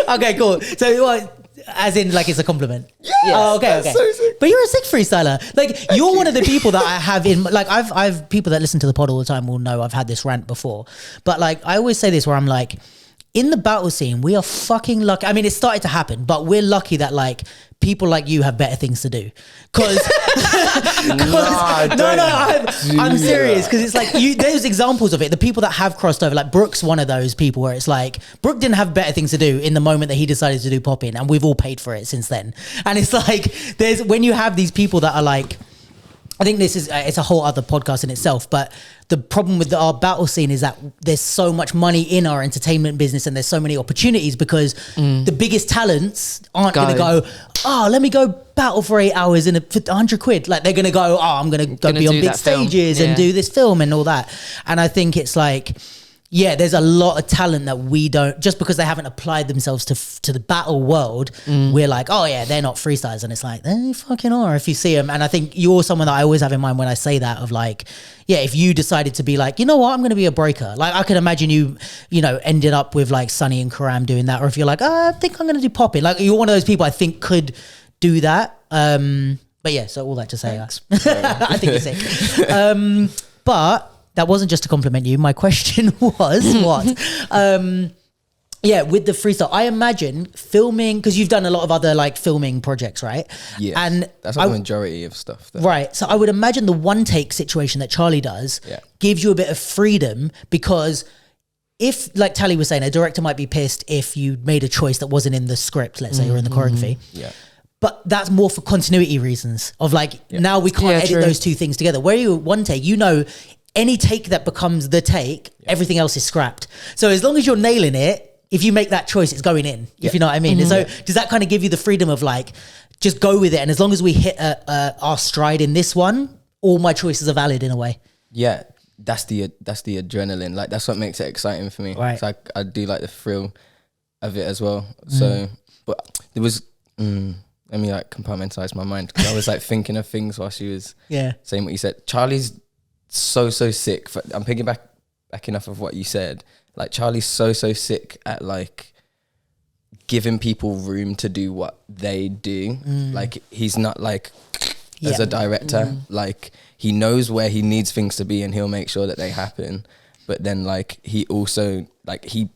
Okay, cool. So as in like it's a compliment? Yes, oh, okay. So sick. But you're a sick freestyler. Like you're one of the people that I have in, like I've people that listen to the pod all the time will know I've had this rant before. But like I always say this where I'm like, in the battle scene, we are fucking lucky. I mean, it started to happen, but we're lucky that like people like you have better things to do. Cause I'm serious. Cause it's like there's examples of it. The people that have crossed over, like Brooke's one of those people where it's like, Brooke didn't have better things to do in the moment that he decided to do pop-in, and we've all paid for it since then. And it's like, when you have these people that are like, I think this is, it's a whole other podcast in itself, but the problem with our battle scene is that there's so much money in our entertainment business and there's so many opportunities because the biggest talents aren't going to go, oh, let me go battle for 8 hours and for 100 quid. Like they're going to go, oh, I'm going to go be on big stages and do this film and all that. And I think it's like, yeah, there's a lot of talent that we don't, just because they haven't applied themselves to the battle world, we're like, oh yeah, they're not freestylers. And it's like, they fucking are if you see them. And I think you're someone that I always have in mind when I say that, of like, yeah, if you decided to be like, you know what, I'm going to be a breaker. Like I could imagine you know, ended up with like Sonny and Karam doing that. Or if you're like, oh, I think I'm going to do pop-in. Like you're one of those people I think could do that. But yeah, so all that to say, I think you're sick. But that wasn't just to compliment you. My question was what? Yeah, with the freestyle, I imagine filming, because you've done a lot of other like filming projects, right? Yeah, and that's like the majority of stuff. Though. Right. So I would imagine the one take situation that Charlie does gives you a bit of freedom, because if, like Tally was saying, a director might be pissed if you made a choice that wasn't in the script, let's say, or in the choreography. Yeah. but that's more for continuity reasons of like, now we can't edit those two things together. Where you one take, any take that becomes the take, everything else is scrapped. So as long as you're nailing it, if you make that choice, it's going in, if you know what I mean. And so does that kind of give you the freedom of like, just go with it? And as long as we hit our stride in this one, all my choices are valid in a way. Yeah. That's the adrenaline. Like that's what makes it exciting for me. Right. So I do like the thrill of it as well. So, but there was, let me like compartmentalize my mind, because I was like thinking of things while she was saying what you said. Charlie's so sick. I'm picking backing off of what you said. Like Charlie's so sick at like giving people room to do what they do. Like he's not like as a director, like he knows where he needs things to be and he'll make sure that they happen. But then like he also like he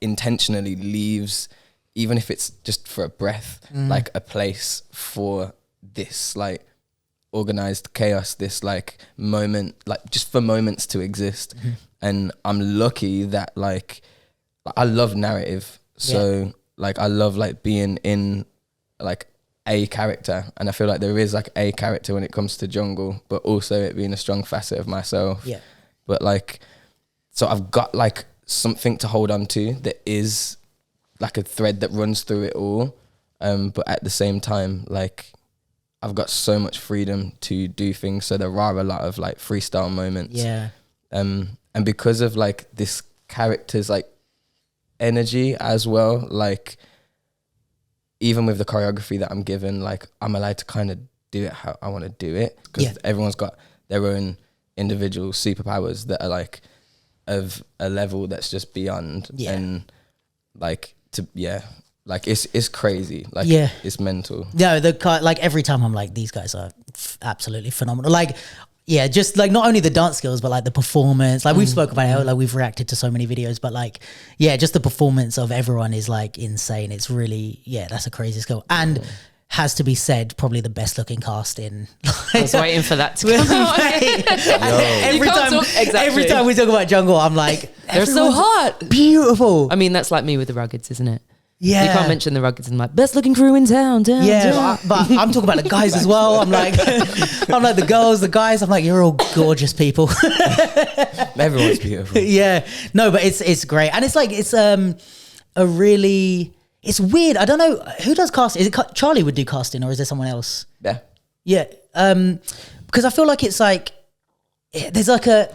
intentionally leaves, even if it's just for a breath, like a place for this like organized chaos, this like moment, like just for moments to exist. And I'm lucky that like I love narrative. So like I love like being in like a character, and I feel like there is like a character when it comes to jungle, but also it being a strong facet of myself. But like, so I've got like something to hold on to that is like a thread that runs through it all. But at the same time, like I've got so much freedom to do things. So there are a lot of like freestyle moments. And because of like this character's like energy as well, like even with the choreography that I'm given, like I'm allowed to kind of do it how I want to do it, because everyone's got their own individual superpowers that are like of a level that's just beyond. And like like it's crazy, like it's mental. Like every time I'm like, these guys are absolutely phenomenal. Like just like not only the dance skills, but like the performance. Like we've spoken about it, like we've reacted to so many videos, but like, just the performance of everyone is like insane. It's really, that's a crazy skill. And has to be said, probably the best looking cast in. I was waiting for that to come out. Every time we talk about jungle, I'm like, they're so hot. Beautiful. I mean, that's like me with the Ruggeds, isn't it? Yeah. You can't mention the Ruggeds and like best looking crew in town. But I'm talking about the guys as well. I'm like the girls, the guys. I'm like, you're all gorgeous people. Everyone's beautiful. No, but it's great, and it's like it's it's weird. I don't know who does casting. Is it Charlie would do casting, or is there someone else? Because I feel like it's like there's like there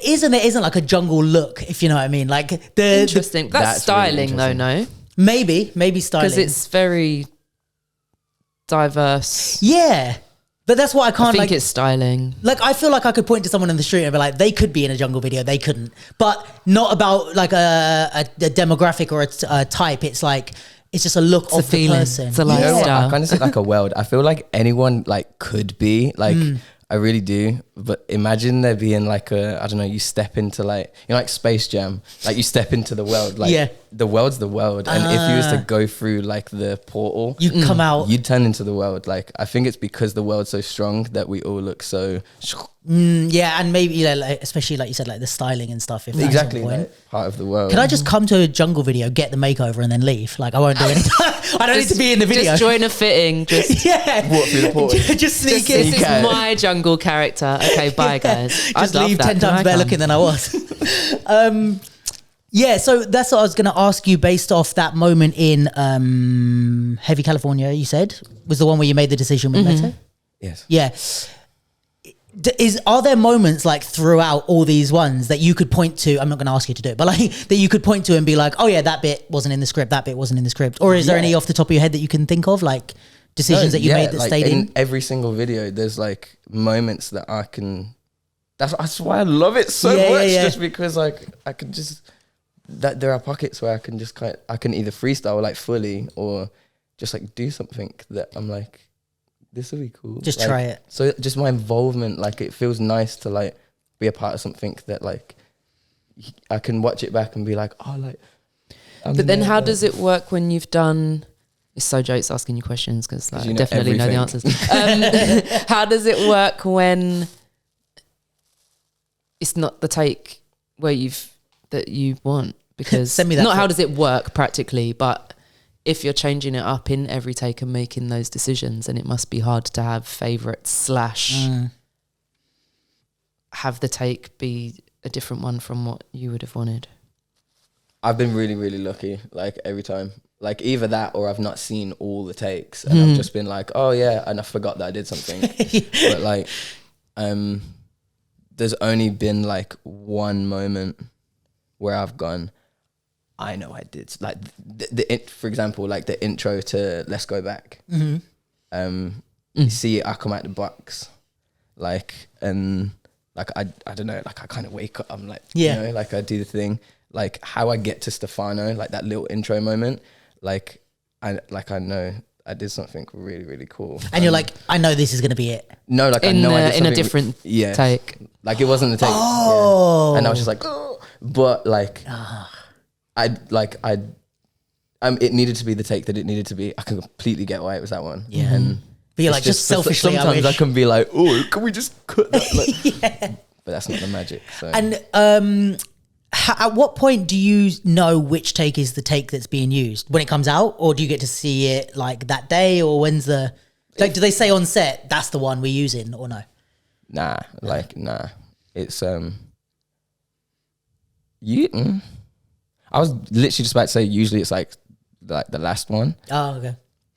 isn't like a jungle look, if you know what I mean. Like interesting. That's styling really though, no. Maybe styling, because it's very diverse. But that's what I can't. I think it's styling. Like I feel like I could point to someone in the street and be like, they could be in a jungle video, they couldn't. But not about like a demographic or a type. It's like it's just a look of the person. It's a lifestyle. I kind of say like a world. I feel like anyone like could be like. I really do, but imagine there being like I don't know, you step into like, like Space Jam, like you step into the world, like the world's the world. And if you was to go through like the portal, you come out, you'd turn into the world. Like, I think it's because the world's so strong that we all look so... and maybe, like, especially like you said, like the styling and stuff. If exactly, like, part of the world. Can I just come to a jungle video, get the makeover and then leave? Like I won't do anything. I don't need to be in the video. Just join a fitting. Just walk through the portal. Just sneak in. This is my jungle character. Okay, bye guys. Just leave 10 times better looking than I was. So that's what I was going to ask you based off that moment in Heavy California, you said, was the one where you made the decision with Meta? Yes. Yeah. Are there moments like throughout all these ones that you could point to? I'm not going to ask you to do it, but like that you could point to and be like, oh yeah, that bit wasn't in the script, that bit wasn't in the script. Or is there any off the top of your head that you can think of, like decisions that you made that like stayed in? Every single video, there's like moments that I can... That's why I love it so much, just because like I can just... that there are pockets where I can just I can either freestyle like fully or just like do something that I'm like, this will be cool. Just like, try it. So just my involvement, like it feels nice to like be a part of something that like I can watch it back and be like, oh, like. But then how does it work when you've done? It's so jokes asking you questions because like, I definitely know the answers. How does it work when it's not the take where that you want? Because Send me that not how does it work practically, but if you're changing it up in every take and making those decisions, then it must be hard to have favourites / have the take be a different one from what you would have wanted. I've been really, really lucky. Like every time, like either that or I've not seen all the takes and I've just been like, oh yeah, and I forgot that I did something. But like, there's only been like one moment where I've gone, I know I did. Like for example, like the intro to Let's Go Back. You see, I come out the box, like, and like I don't know, like I kind of wake up. I'm like, you know, like I do the thing. Like how I get to Stefano, like that little intro moment, like I know I did something really, really cool. And you're like, I know this is going to be it. No, like I know I did something in a different take. Like it wasn't the take. Oh. Yeah. And I was just like, oh. But like, it needed to be the take that it needed to be. I can completely get why it was that one. Yeah. And but you're like, just selfishly, sometimes I can be like, oh, can we just cut that? Like, yeah. But that's not the magic. So. And at what point do you know which take is the take that's being used? When it comes out, or do you get to see it like that day, or when's the like? Do they say on set that's the one we're using, or no? Nah. It's I was literally just about to say usually it's like the last one. Oh, okay.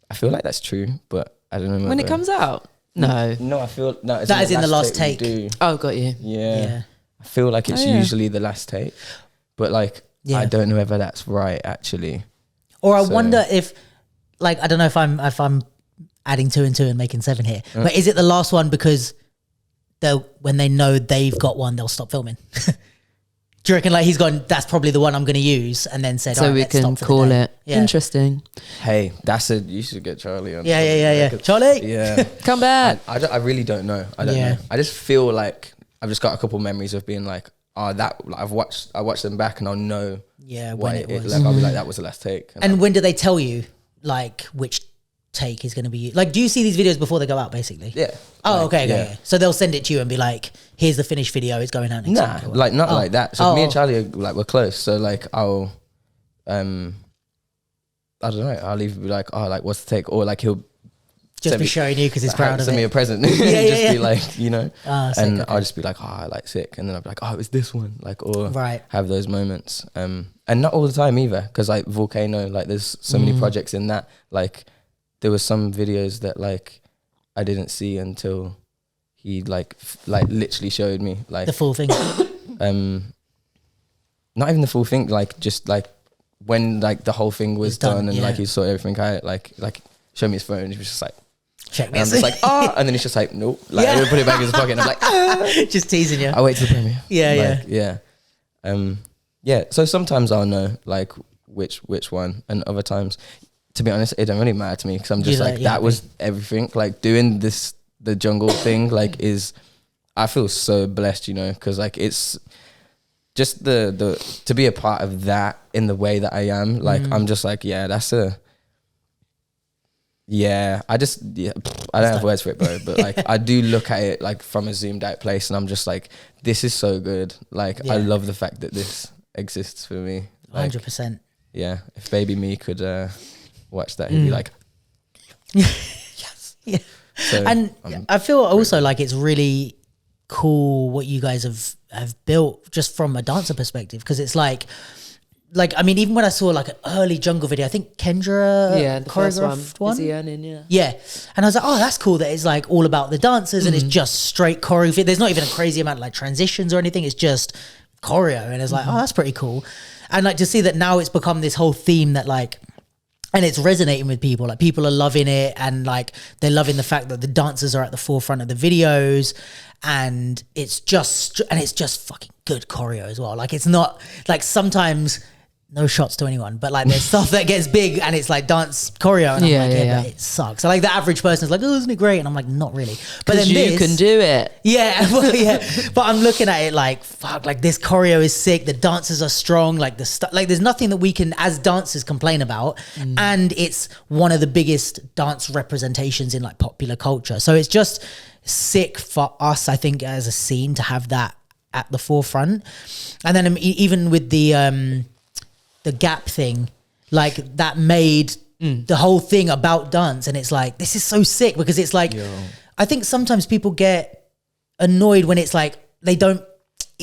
I feel like that's true, but I don't know When it comes out? No. No, I feel no. That is in the last take. Oh, got you. Yeah. I feel like it's usually the last take, but like I don't know whether that's right actually. Or I wonder if, like, I don't know if I'm adding 2 and 2 and making 7 here, but is it the last one because when they know they've got one, they'll stop filming? Do you reckon like he's gone, that's probably the one I'm going to use, and then said, so we can call it. Yeah. Interesting. Hey, you should get Charlie on. Yeah. Charlie? Yeah. Come back. I really don't know. I don't know. I just feel like I've just got a couple memories of being like, oh, that like, I watched them back and I'll know when it was. Like I'll be like, that was the last take. And when do they tell you like which take is going to be used? Like, do you see these videos before they go out basically? Yeah. Oh, okay. Yeah. So they'll send it to you and be like, here's the finished video, it's going out next Nah, week. like not like that. So me and Charlie are like, we're close. So like I'll I don't know, I'll either be like, oh, like what's the take? Or like he'll just be showing you because he's proud of it. Send me a present. Be like, you know. And I'll just be like, oh, like sick. And then I'll be like, oh, it's this one. Like, or right. have those moments. And not all the time either. Because like Volcano, like there's so many projects in that. Like there was some videos that like I didn't see until he like literally showed me like the full thing. Not even the full thing. Like just like when like the whole thing was done and like he saw everything out. Like showed me his phone. And he was just like, check me. And I'm just like, and then he's just like, nope. Like, I put it back in his pocket, and I'm like, just teasing you. I wait till the premiere. Yeah. So sometimes I'll know like which one, and other times, to be honest, it don't really matter to me because I'm just like that was everything. Like doing the jungle thing, like I feel so blessed, you know, because like it's just the to be a part of that in the way that I am. Like I'm just like, that's a. Yeah, I don't have words for it, bro. But like, I do look at it like from a zoomed out place, and I'm just like, this is so good. Like, I love the fact that this exists for me. Like, 100%. Yeah, if baby me could watch that, he'd be like, yes, yeah. So, and I feel also like it's really cool what you guys have built just from a dancer perspective, because it's like I mean, even when I saw like an early jungle video, I think Kendra the choreographed one. Izzy Earning, yeah. And I was like, oh, that's cool that it's like all about the dancers and it's just straight choreo. There's not even a crazy amount of like transitions or anything. It's just choreo. And it's like, oh, that's pretty cool. And like to see that now it's become this whole theme that like, and it's resonating with people. Like people are loving it, and like they're loving the fact that the dancers are at the forefront of the videos, and it's just fucking good choreo as well. Like it's not like sometimes. No shots to anyone, but like there's stuff that gets big and it's like dance choreo, and I'm like, it sucks. So like the average person is like, oh, isn't it great? And I'm like, not really. But then you can do it. Yeah, well, yeah. But I'm looking at it like, fuck, like this choreo is sick. The dancers are strong. Like like there's nothing that we can as dancers complain about, and it's one of the biggest dance representations in like popular culture. So it's just sick for us, I think, as a scene to have that at the forefront. And then even with the gap thing, like that made the whole thing about dance. And it's like, this is so sick because it's like, I think sometimes people get annoyed when it's like, they don't,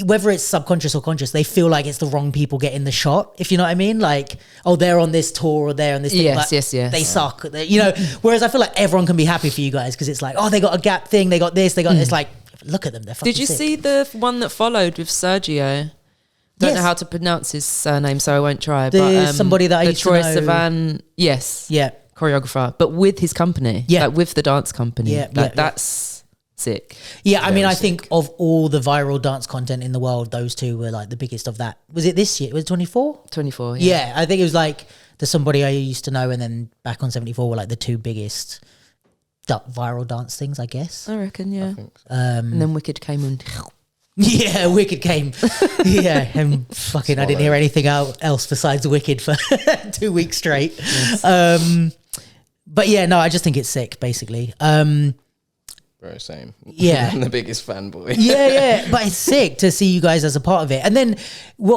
whether it's subconscious or conscious, they feel like it's the wrong people getting the shot, if you know what I mean. Like, oh, they're on this tour or they're on this thing. Yes. They suck. You know, whereas I feel like everyone can be happy for you guys because it's like, oh, they got a Gap thing, they got this, they got it's like, look at them, they're fucking Did you sick. see the one that followed with Sergio? Don't know how to pronounce his surname, so I won't try. But somebody that I used Troy to know. Sivan, yes, choreographer, but with his company, like with the dance company. That's sick. Yeah, I mean, I think of all the viral dance content in the world, those two were like the biggest of that. Was it this year? Was it 24? 24, yeah. I think it was like there's somebody I used to know and then Back on 74 were like the two biggest viral dance things, I guess. I reckon, yeah. I think so. And then Wicked came and... Yeah, Wicked came. Yeah, and fucking I didn't hear anything else besides Wicked for 2 weeks straight. Yes. But yeah, no, I just think it's sick, basically. Bro, same. Yeah. I'm the biggest fanboy. Yeah, but it's sick to see you guys as a part of it. And then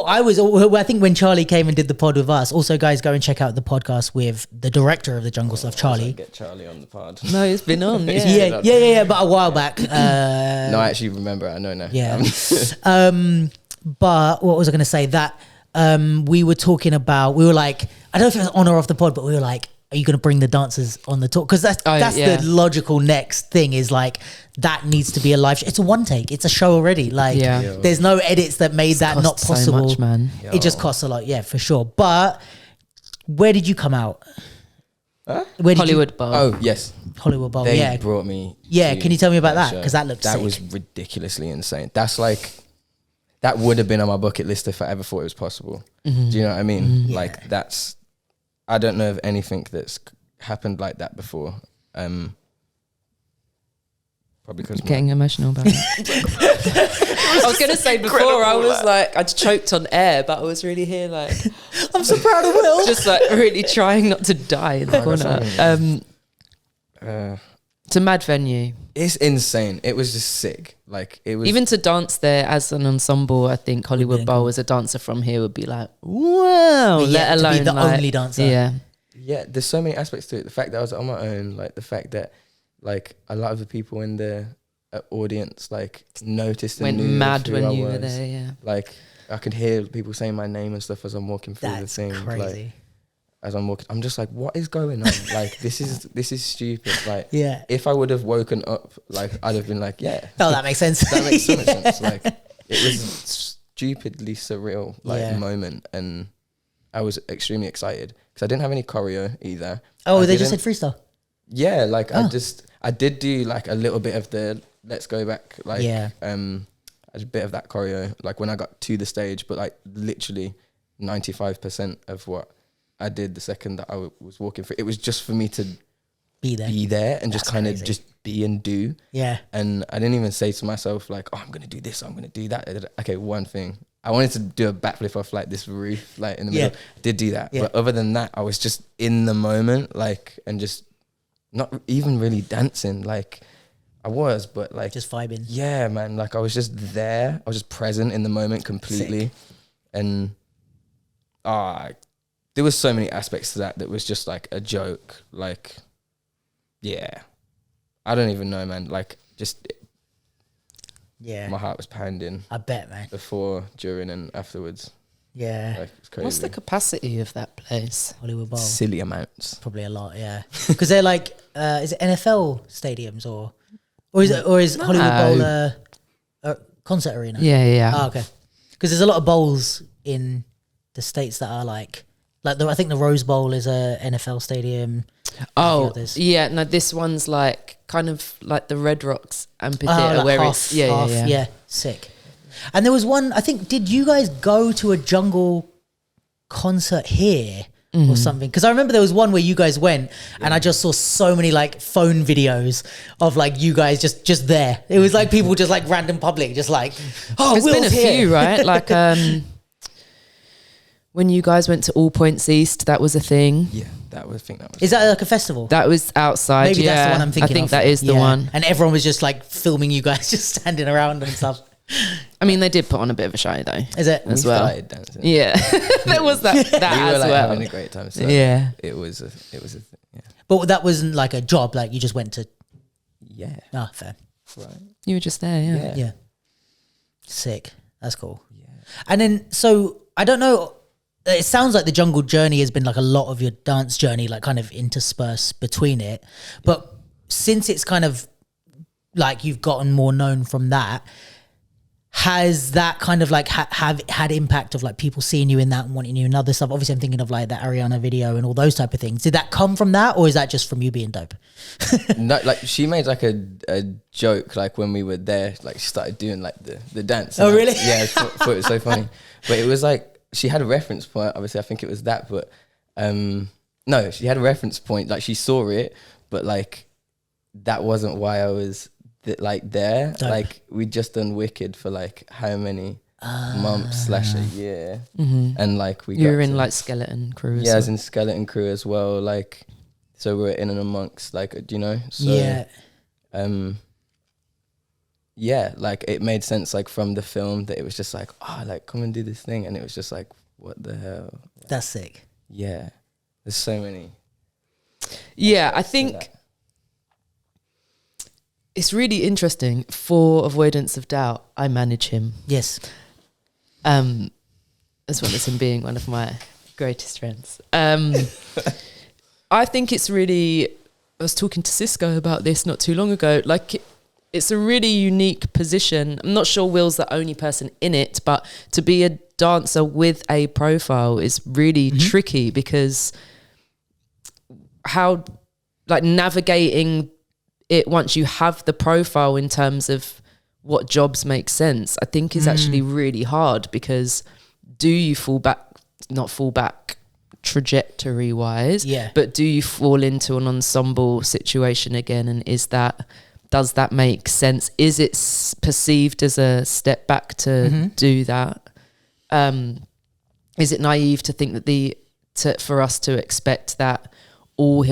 I think when Charlie came and did the pod with us, also guys, go and check out the podcast with the director of the Jungle Stuff, Charlie. Get Charlie on the pod. No, it's been on. Yeah, but a while back. No, I actually remember. I know now. Yeah. But what was I going to say? That we were talking about, we were like, I don't know if it was on or off the pod, but we were like, are you going to bring the dancers on the tour? Because that's the logical next thing is like, that needs to be a live show. It's a one take. It's a show already. Like, there's no edits that made that not possible. So much, man. It just costs a lot. Yeah, for sure. But where did you come out? Huh? Hollywood Bowl. Oh, yes. Hollywood Bowl, They brought me. Yeah, can you tell me about that? show. Because that looked sick. That was ridiculously insane. That's like, that would have been on my bucket list if I ever thought it was possible. Do you know what I mean? Like, that's, I don't know of anything that's happened like that before. Probably because getting emotional about it. I was going to say before, I was like, I'd choked on air, but I was really here like, I'm so proud of Will. just like really trying not to die in the corner. It's a mad venue. It's insane. It was just sick. Like, it was Even to dance there as an ensemble, I think Hollywood Bowl as a dancer from here would be like, wow. Let alone to be the like, only dancer. Yeah. Yeah, there's so many aspects to it. The fact that I was on my own, like the fact that like a lot of the people in the audience like noticed and went knew mad who when I you was. were there, yeah. Like, I could hear people saying my name and stuff as I'm walking through That's the thing. crazy. Like, as I'm walking, I'm just like, what is going on? Like, this is stupid. Like, Yeah. if I would have woken up, like, I'd have been like, yeah. Oh, that makes sense. That makes so much sense. Like, it was stupidly surreal, like, moment. And I was extremely excited because I didn't have any choreo either. Oh, they just said freestyle? Yeah, like, I did do, like, a little bit of the let's go back, like, a bit of that choreo, like, when I got to the stage, but, like, literally 95% of what I did the second that I was walking through, it was just for me to be there and just kind of just be and do. Yeah. And I didn't even say to myself like, oh, I'm going to do this, I'm going to do that. Okay, one thing. I wanted to do a backflip off like this roof, like in the middle. Did do that. Yeah. But other than that, I was just in the moment, like, and just not even really dancing. Like, I was, but like just vibing. Yeah, man. Like, I was just there. I was just present in the moment completely. Sick. And there was so many aspects to that was just like a joke. Like, yeah, I don't even know, man. Like, just my heart was pounding. I bet, man. Before, during, and afterwards. Yeah, like, it's crazy. What's the capacity of that place? Hollywood Bowl. Silly amounts. Probably a lot, yeah. Because they're like, is it NFL stadiums or is Hollywood Bowl a concert arena? Yeah. Oh, okay. Because there's a lot of bowls in the States that are like I think the Rose Bowl is a NFL stadium. Oh, yeah. No, this one's like kind of like the Red Rocks amphitheater where it's yeah, sick. And there was one, I think, did you guys go to a jungle concert here or something? Because I remember there was one where you guys went and I just saw so many like phone videos of like you guys just there. It was like people just like random public, just like, oh, there's been a few, right? Like when you guys went to All Points East, that was a thing. Yeah, I think that was. Is that like a festival? That was outside. Maybe that's the one I'm thinking of. I think that is the one. And everyone was just like filming you guys just standing around and stuff. I mean, they did put on a bit of a show though. Is it? As we well? started dancing. Yeah, there was that We as were like well. having a great time. So Yeah. it was a yeah. But that wasn't like a job. Like you just went to. Yeah. Ah, fair. Right. You were just there, yeah. Yeah. Yeah. Sick. That's cool. Yeah. And then, so I don't know. It sounds like the Jungle Journey has been like a lot of your dance journey, like kind of interspersed between it. But since it's kind of like you've gotten more known from that, has that kind of like have had impact of like people seeing you in that and wanting you in other stuff? Obviously I'm thinking of like the Ariana video and all those type of things. Did that come from that, or is that just from you being dope? No, like she made like a joke like when we were there, like she started doing like the dance. Oh, really? Yeah, I thought it was so funny. But it was like she had a reference point. Obviously, I think it was that. But no, she had a reference point. Like she saw it, but like that wasn't why I was there. Dope. Like we'd just done Wicked for like how many months / a year, and like You were in like Skeleton Crew. I was in Skeleton Crew as well. Like, so we were in and amongst, like, you know. So, yeah, like it made sense, like from the film, that it was just like, oh, like come and do this thing, and it was just like, what the hell? That's sick. Yeah, there's so many. Yeah, I think it's really interesting. For avoidance of doubt, I manage him. Yes. As well as him being one of my greatest friends. I think it's really, I was talking to Cisco about this not too long ago, like it's a really unique position. I'm not sure Will's the only person in it, but to be a dancer with a profile is really tricky, because how, like, navigating it once you have the profile in terms of what jobs make sense, I think is actually really hard, because do you not fall back trajectory wise, but do you fall into an ensemble situation again, and does that make sense? Is it perceived as a step back to do that? Is it naive to think that for us to expect that all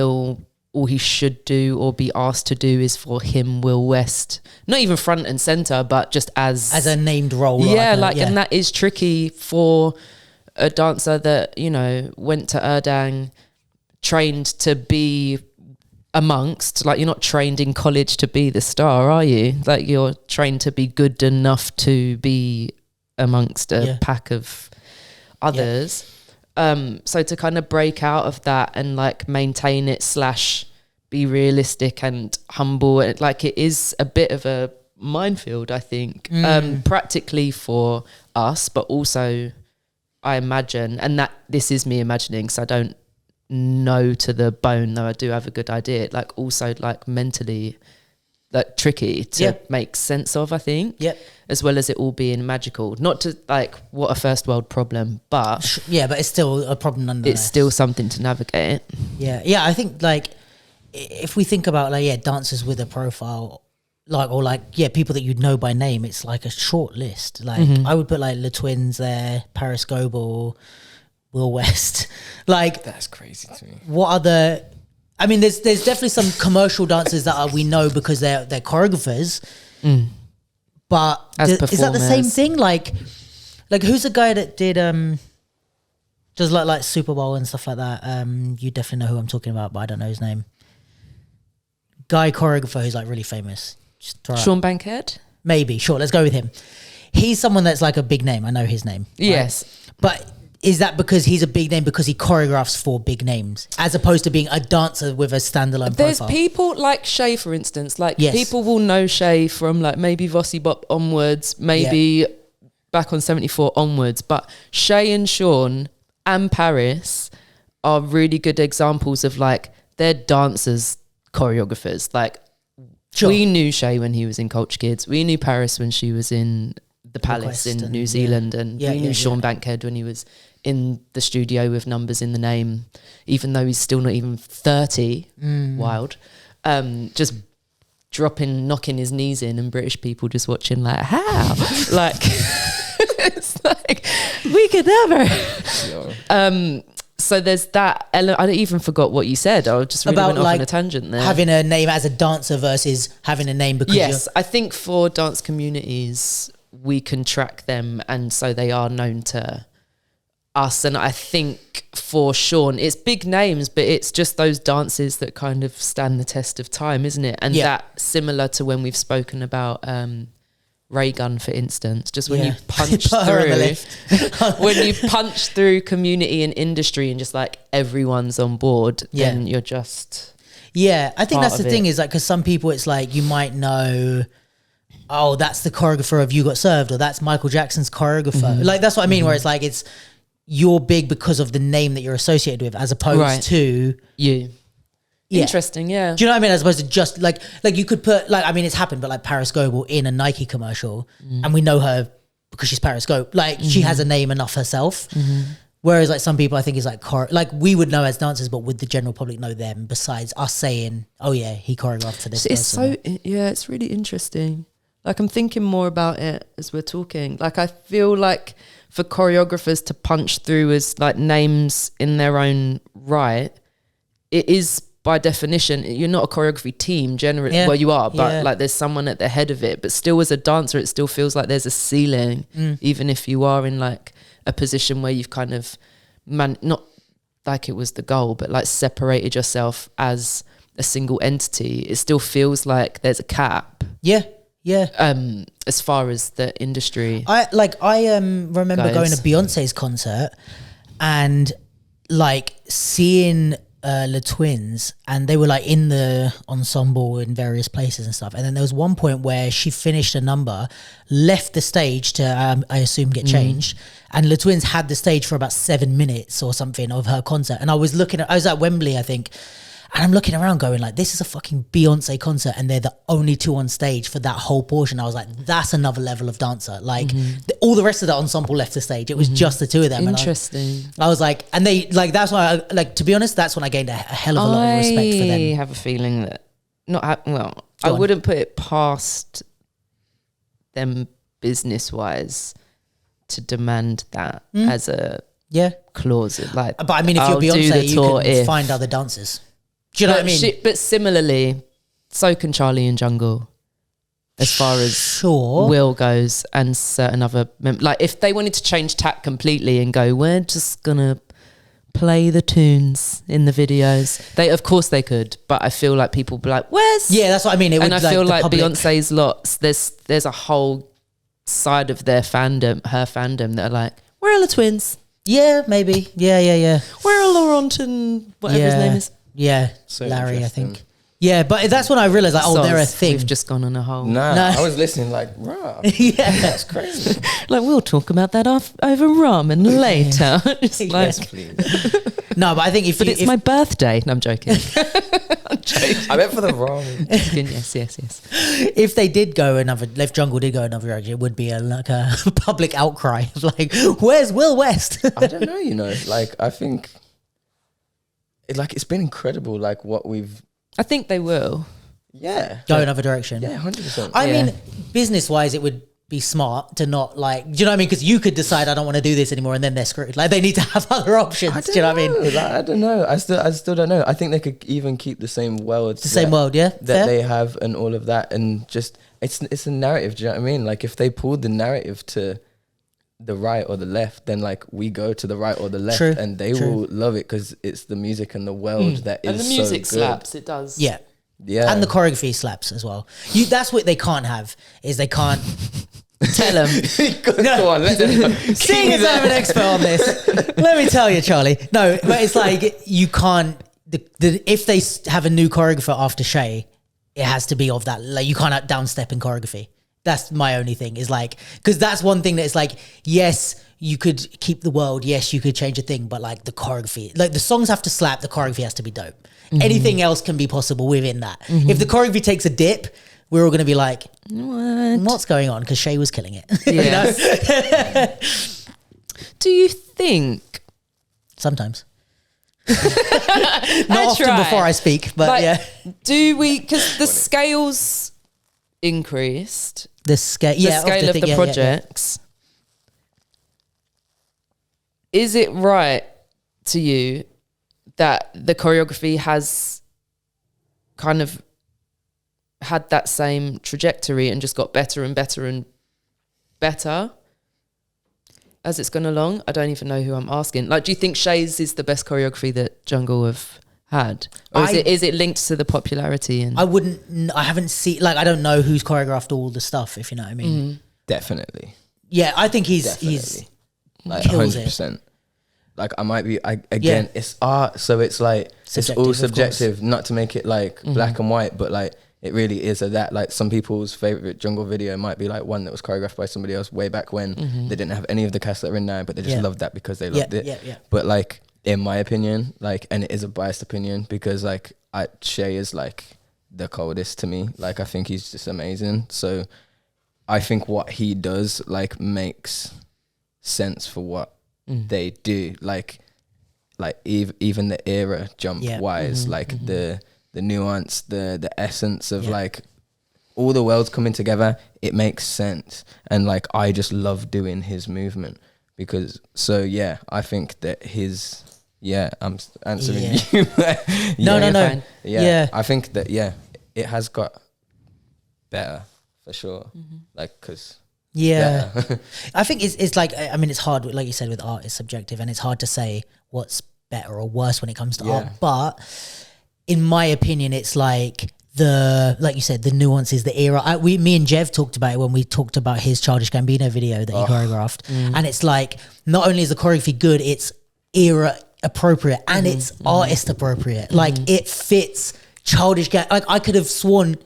he should do or be asked to do is for him, Will West, not even front and center, but just as a named role? And that is tricky for a dancer that, you know, went to Erdang, trained to be amongst, like, you're not trained in college to be the star, are you? Like, you're trained to be good enough to be amongst a pack of others. So to kind of break out of that and like maintain it / be realistic and humble, like, it is a bit of a minefield, I think, practically for us, but also I imagine, and that this is me imagining, so I don't know to the bone, though I do have a good idea, like also like mentally like tricky to make sense of, I think, as well as it all being magical, not to like what a first world problem, but but it's still a problem nonetheless. It's still something to navigate. I think like if we think about like dancers with a profile, like, or like people that you'd know by name, it's like a short list. Like I would put like Le Twins there, Paris Goebel, Will West. Like, that's crazy to me. What other? I mean, there's definitely some commercial dancers that we know because they're choreographers. But is that the same thing? Like who's the guy that did does like Super Bowl and stuff like that? You definitely know who I'm talking about, but I don't know his name. Guy choreographer who's like really famous. Sean Bankhead? Maybe, sure, let's go with him. He's someone that's like a big name. I know his name. Right? Yes. But is that because he's a big name because he choreographs for big names, as opposed to being a dancer with a standalone There's profile? people like Shway, for instance. Like, people will know Shway from like maybe Vossi Bop onwards, maybe back on 74 onwards. But Shway and Sean and Paris are really good examples of like, they're dancers, choreographers. Like, we knew Shway when he was in Culture Kids. We knew Paris when she was in the Palace in New Zealand, and we knew Sean Bankhead when he was in the studio with Numbers in the Name, even though he's still not even 30. Wild. Just knocking his knees in, and British people just watching like, how? Like, it's like, we could never. So there's that element. I even forgot what you said. I just really went off on a tangent there. Having a name as a dancer versus having a name because I think for dance communities, we can track them, and so they are known to us. And I think for Sean, it's big names, but it's just those dances that kind of stand the test of time, isn't it? And that similar to when we've spoken about Ray Gun, for instance, just when you punch through, when you punch through community and industry and just like everyone's on board, then you're just... Yeah, I think that's the thing is like, because some people it's like you might know, oh, that's the choreographer of You Got Served, or that's Michael Jackson's choreographer. Like that's what I mean, where it's like you're big because of the name that you're associated with, as opposed to you. Yeah. Interesting, yeah. Do you know what I mean? As opposed to just like you could put like, I mean, it's happened, but like Paris Goebel in a Nike commercial, and we know her because she's Paris Goebel. Like she has a name enough herself. Whereas like some people I think is like we would know as dancers, but would the general public know them besides us saying, oh yeah, he choreographed for this person. It's really interesting. Like I'm thinking more about it as we're talking. Like I feel like for choreographers to punch through as like names in their own right, it is by definition, you're not a choreography team generally. Well, you are, but like there's someone at the head of it. But still as a dancer, it still feels like there's a ceiling, even if you are in like a position where you've kind of not like it was the goal, but like separated yourself as a single entity. It still feels like there's a cap. Yeah. As far as the industry, I remember going to Beyonce's concert and like seeing Le Twins, and they were like in the ensemble in various places and stuff. And then there was one point where she finished a number, left the stage to I assume get changed, and Le Twins had the stage for about 7 minutes or something of her concert. And I was at Wembley, I think. And I'm looking around going like, this is a fucking Beyonce concert and they're the only two on stage for that whole portion. I was like, that's another level of dancer. Like all the rest of the ensemble left the stage. It was just the two of them. Interesting. And I was like, and they like, that's why I, like, to be honest, that's when I gained a hell of a lot of respect for them. I have a feeling that I wouldn't put it past them business wise to demand that as a clause. Like, but I mean, if you're Beyonce, you can find other dancers. Do you know what I mean? But similarly, so can Charlie and Jungle, as far as Will goes, and certain other like if they wanted to change tack completely and go, we're just gonna play the tunes in the videos. Of course they could, but I feel like people be like, where's? Yeah, that's what I mean. And I feel like Beyonce's lots. There's a whole side of their fandom, her fandom, that are like, where are the twins? Yeah, maybe. Yeah. Where are Laurent and whatever his name is? Yeah, so Larry, I think. Yeah, but that's when I realised, like, they're a thing. We've just gone on a whole... No. I was listening like, rah. That's crazy. Like, we'll talk about that over ramen later. Yes, please. No, but I think But it's my birthday. No, I'm joking. I went for the ramen. Yes. If Jungle did go another direction, it would be like a public outcry of like, where's Will West? I don't know, like, I think... it's been incredible, like what we've... I think they will. Yeah. Go another direction. Yeah, 100%. I mean, business-wise, it would be smart to not like... Do you know what I mean? Because you could decide, I don't want to do this anymore, and then they're screwed. Like, they need to have other options. Do you know what I mean? Like, I don't know. I still don't know. I think they could even keep the same world. That they have and all of that. And just... It's a narrative, do you know what I mean? Like, if they pulled the narrative to... the right or the left, then like we go to the right or the left. True, and they will love it because it's the music and the world that is so good. And the music slaps, it does. Yeah. And the choreography slaps as well. That's what they can't have, is they can't tell them. Go on, let them know. Seeing as I'm an expert on this, let me tell you, Charlie. No, but it's like you can't, if they have a new choreographer after Shway, it has to be of that, like you can't downstep in choreography. That's my only thing, is like, because that's one thing that's like, yes, you could keep the world, yes, you could change a thing, but like the choreography, like the songs have to slap, the choreography has to be dope. Anything else can be possible within that. If the choreography takes a dip, we're all going to be like, what's going on? Because Shway was killing it. Yes. Do you think? Sometimes. Not often before I speak, but like, yeah. Do we, because the scales... increased the scale of the projects. Is it right to you that the choreography has kind of had that same trajectory and just got better and better and better as it's gone along? I don't even know who I'm asking. Like, do you think Shway's is the best choreography that Jungle have had? Or is it linked to the popularity? And I haven't seen, like, I don't know who's choreographed all the stuff, if you know what I mean. Definitely. Yeah, I think he's like kills 100%. it. Like I might be, again, it's art, so it's like it's all subjective. Not to make it like black and white, but like it really is that. Like some people's favorite Jungle video might be like one that was choreographed by somebody else way back when they didn't have any of the cast that are in now, but they just loved that because they loved it. Yeah. But like in my opinion, like, and it is a biased opinion because like Shway is like the coldest to me. Like I think he's just amazing. So I think what he does like makes sense for what they do, like even the era jump wise, like the nuance, the essence of like all the worlds coming together, it makes sense. And like I just love doing his movement because I think that his I'm answering you. No. I think that it has got better for sure. Like because I think it's like, I mean, it's hard, like you said, with art, it's subjective and it's hard to say what's better or worse when it comes to art. But in my opinion, it's like like you said, the nuances, the era. Me and Jev talked about it when we talked about his Childish Gambino video that he choreographed. And it's like, not only is the choreography good, it's era appropriate and it's artist appropriate. Like it fits Childish Gambino. Like I could have sworn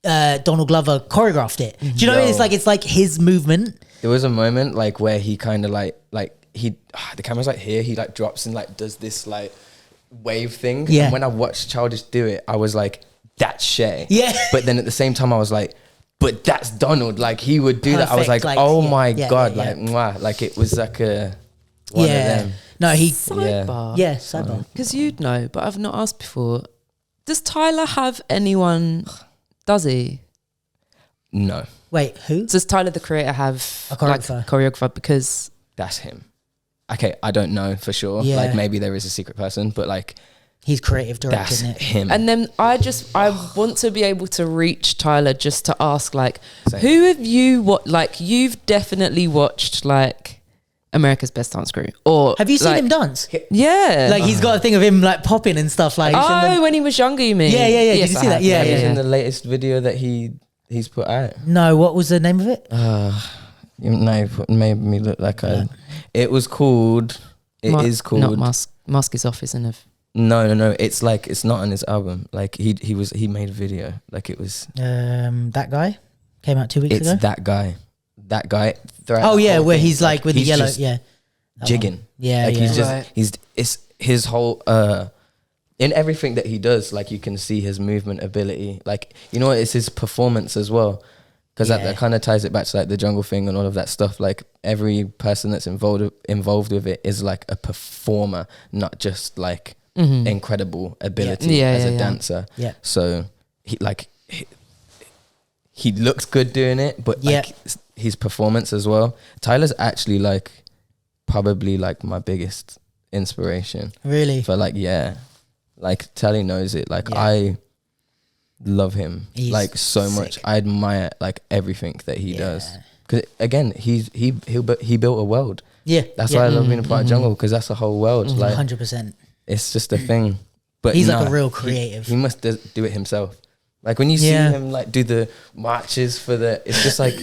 Donald Glover choreographed it. Do you know what I mean? It's like his movement. There was a moment like where he kind of like the camera's like here, he like drops and like does this like wave thing. And when I watched Childish do it, I was like, that's Shway. Yeah. But then at the same time I was like, but that's Donald. Like he would do that. I was like, oh my God. Like, mwah. Like it was like one of them. No, he sidebar. Yeah, sidebar. Because you'd know, but I've not asked before. Does Tyler have anyone? Does he? No. Wait, who? Does Tyler the Creator have a choreographer? Like, choreographer? Because that's him. Okay, I don't know for sure. Yeah. Like maybe there is a secret person, but like he's creative directing that's it. him. And then I want to be able to reach Tyler just to ask like, who have you like you've definitely watched like America's Best Dance Crew, or have you seen like, him dance? Yeah, like he's got a thing of him like popping and stuff. Like when he was younger, you mean? Yeah. Yes, Did you see that? Yeah. He's in the latest video that he's put out. No, what was the name of it? Made me look like it was called. It is called. Not Musk. Musk is off, isn't it? No. It's like it's not on his album. Like he made a video. Like it was. That guy came out 2 weeks ago. It's that guy. That guy. Oh yeah, where he's like with the yellow. Jigging. Yeah, like yeah. he's just it's his whole in everything that he does. Like you can see his movement ability. Like you know what? It's his performance as well. Because that kind of ties it back to like the jungle thing and all of that stuff. Like every person that's involved with it is like a performer, not just like incredible ability as a dancer. Yeah. So he looks good doing it, but like his performance as well. Tyler's actually like probably like my biggest inspiration. Really? For like like Tally knows it. Like I love him. He's like so sick. Much. I admire like everything that he does. Because again, he built a world. Yeah, that's why I love being a part of Jungle, because that's a whole world. Like 100%. It's just a thing. But he's like a real creative. He must do it himself. Like when you see him like do the marches for it's just like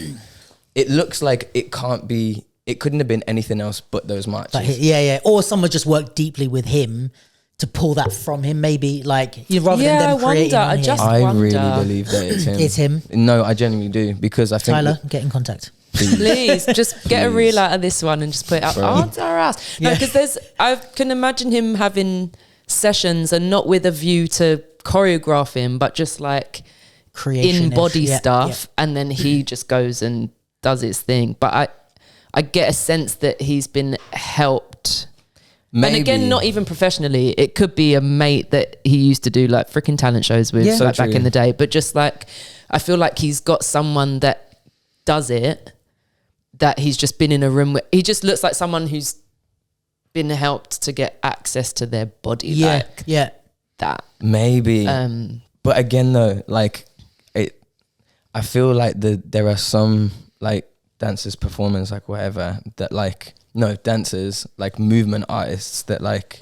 it looks like it couldn't have been anything else but those marches. Or someone just worked deeply with him to pull that from him, maybe rather than them creating. I really believe that it's him. It's him. No, I genuinely do, because I think Tyler, get in contact. Please, just get a reel out of this one and just put it up. Answer our ass. No, because I can imagine him having sessions and not with a view to choreograph him, but just like in body stuff, and then he just goes and does his thing. But I get a sense that he's been helped. Maybe. And again, not even professionally. It could be a mate that he used to do like freaking talent shows with like back in the day. But just like, I feel like he's got someone that does it, that he's just been in a room with. He just looks like someone who's been helped to get access to their body. That. Maybe. But again though, like I feel like there are some like dancers, performers, like whatever, that like, no, dancers, like movement artists, that like,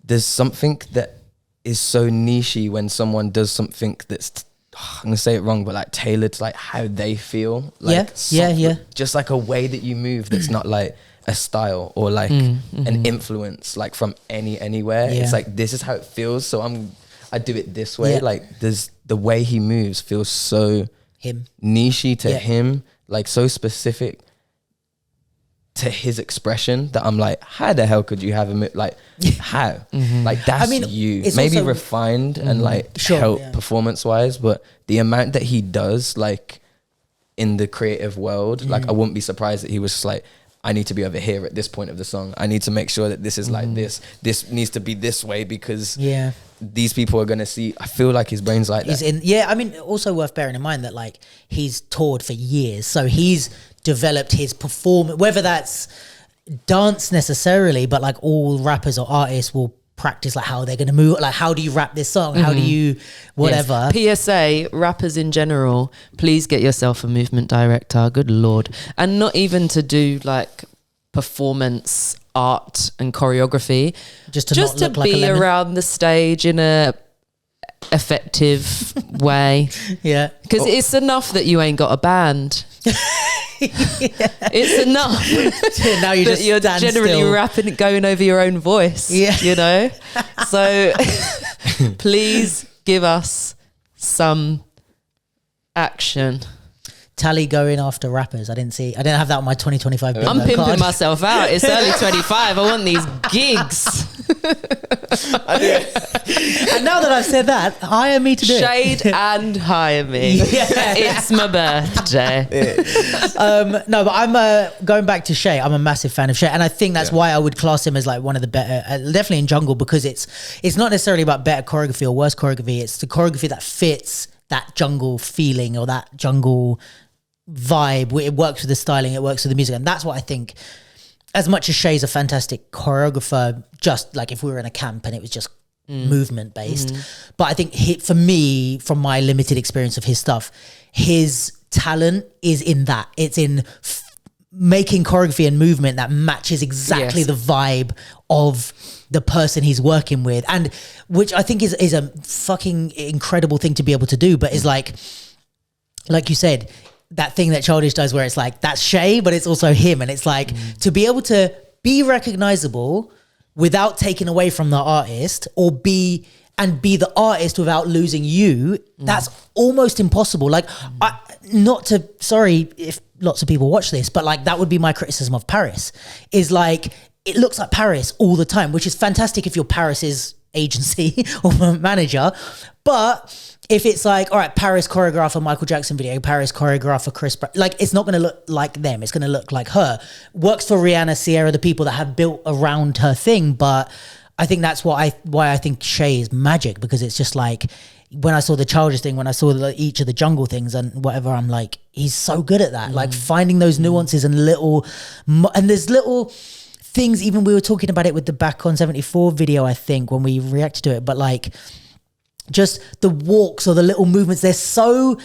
there's something that is so nichey when someone does something that's, I'm gonna say it wrong, but like tailored to like how they feel. Like yeah. Just like a way that you move that's not like a style or like an influence like from anywhere. Yeah. It's like, this is how it feels, so I do it this way. Yeah. Like there's the way he moves feels so Him. nichey to Yeah. him, like so specific to his expression that I'm like, how the hell could you have him like how? Like that's, I mean, you it's maybe also refined and like Sure, help yeah. performance wise, but the amount that he does like in the creative world, like I wouldn't be surprised that he was just like, I need to be over here at this point of the song. I need to make sure that this is like this needs to be this way because these people are going to see. I feel like his brain's like that. I mean, also worth bearing in mind that like he's toured for years, so he's developed his performance, whether that's dance necessarily, but like all rappers or artists will practice like how they're going to move, like how do you rap this song, how do you whatever. Yes. PSA, rappers in general, please get yourself a movement director, good lord. And not even to do like performance art and choreography, just to be around the stage in a effective way. Yeah, because it's enough that you ain't got a band. It's enough. Now you're generally still rapping, going over your own voice. Yeah, you know. So please give us some action. Tally going after rappers. I didn't have that on my 2025 bingo I'm pimping card. myself out. It's early 25. I want these gigs. And now that I've said that, hire me to do Shade and hire me. Yeah. It's my birthday. No, but I'm going back to Shway. I'm a massive fan of Shway, and I think that's why I would class him as like one of the better, definitely in jungle, because it's not necessarily about better choreography or worse choreography. It's the choreography that fits that jungle feeling or that jungle vibe. It works with the styling, it works with the music, and that's what I think. As much as Shay's a fantastic choreographer, just like if we were in a camp and it was just movement based, but I think for me, from my limited experience of his stuff, his talent is in that. It's in making choreography and movement that matches exactly the vibe of the person he's working with, and which I think is a fucking incredible thing to be able to do, but is like you said, that thing that Childish does where it's like, that's Shway, but it's also him. And it's like, to be able to be recognizable without taking away from the artist, or be the artist without losing you, that's almost impossible. Like, sorry if lots of people watch this, but like that would be my criticism of Paris, is like, it looks like Paris all the time, which is fantastic if you're Paris's agency or manager. But if it's like, all right, Paris choreograph a Michael Jackson video, Paris choreograph a Chris Brown, like it's not going to look like them. It's going to look like her. Works for Rihanna, Sierra, the people that have built around her thing. But I think that's why I think Shway is magic, because it's just like, when I saw the Childish thing, when I saw each of the jungle things and whatever, I'm like, he's so good at that. Like finding those nuances and there's little things, even we were talking about it with the Back on 74 video, I think, when we reacted to it, but like just the walks or the little movements, they're so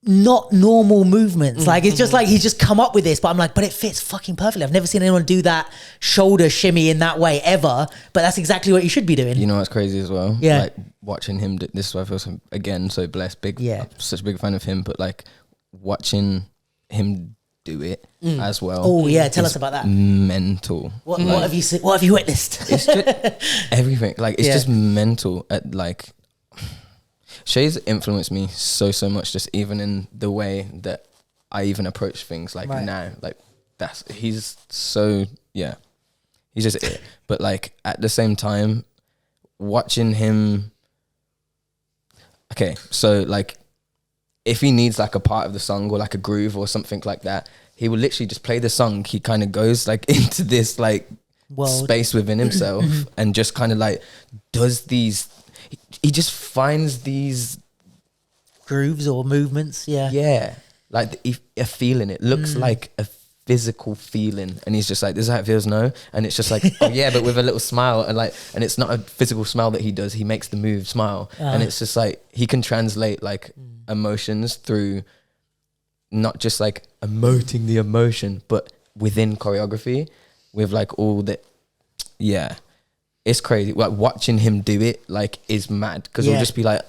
not normal movements. Like it's just like he's just come up with this, but I'm like, but it fits fucking perfectly. I've never seen anyone do that shoulder shimmy in that way ever, but that's exactly what you should be doing. You know what's crazy as well? Yeah. Like watching him, this is why I feel so, again, so blessed, I'm such a big fan of him, but like watching him do it as well. Oh yeah, tell us about that. Mental. What have you seen? What have you witnessed? It's just everything. Like it's just mental. At like, Shay's influenced me so much, just even in the way that I even approach things. Like now, like he's so he's just it. But like at the same time, watching him. Okay, so like, if he needs like a part of the song or like a groove or something like that, he will literally just play the song. He kind of goes like into this like space within himself and just kind of like does these. He just finds these grooves or movements. Yeah. Like a feeling. It looks like a physical feeling, and he's just like, this is how it feels. No, and it's just like, oh yeah, but with a little smile, and it's not a physical smile that he does. He makes the move smile, and it's just like he can translate like emotions through not just like emoting the emotion, but within choreography with like all the, yeah, it's crazy. Like watching him do it like is mad because it'll just be like,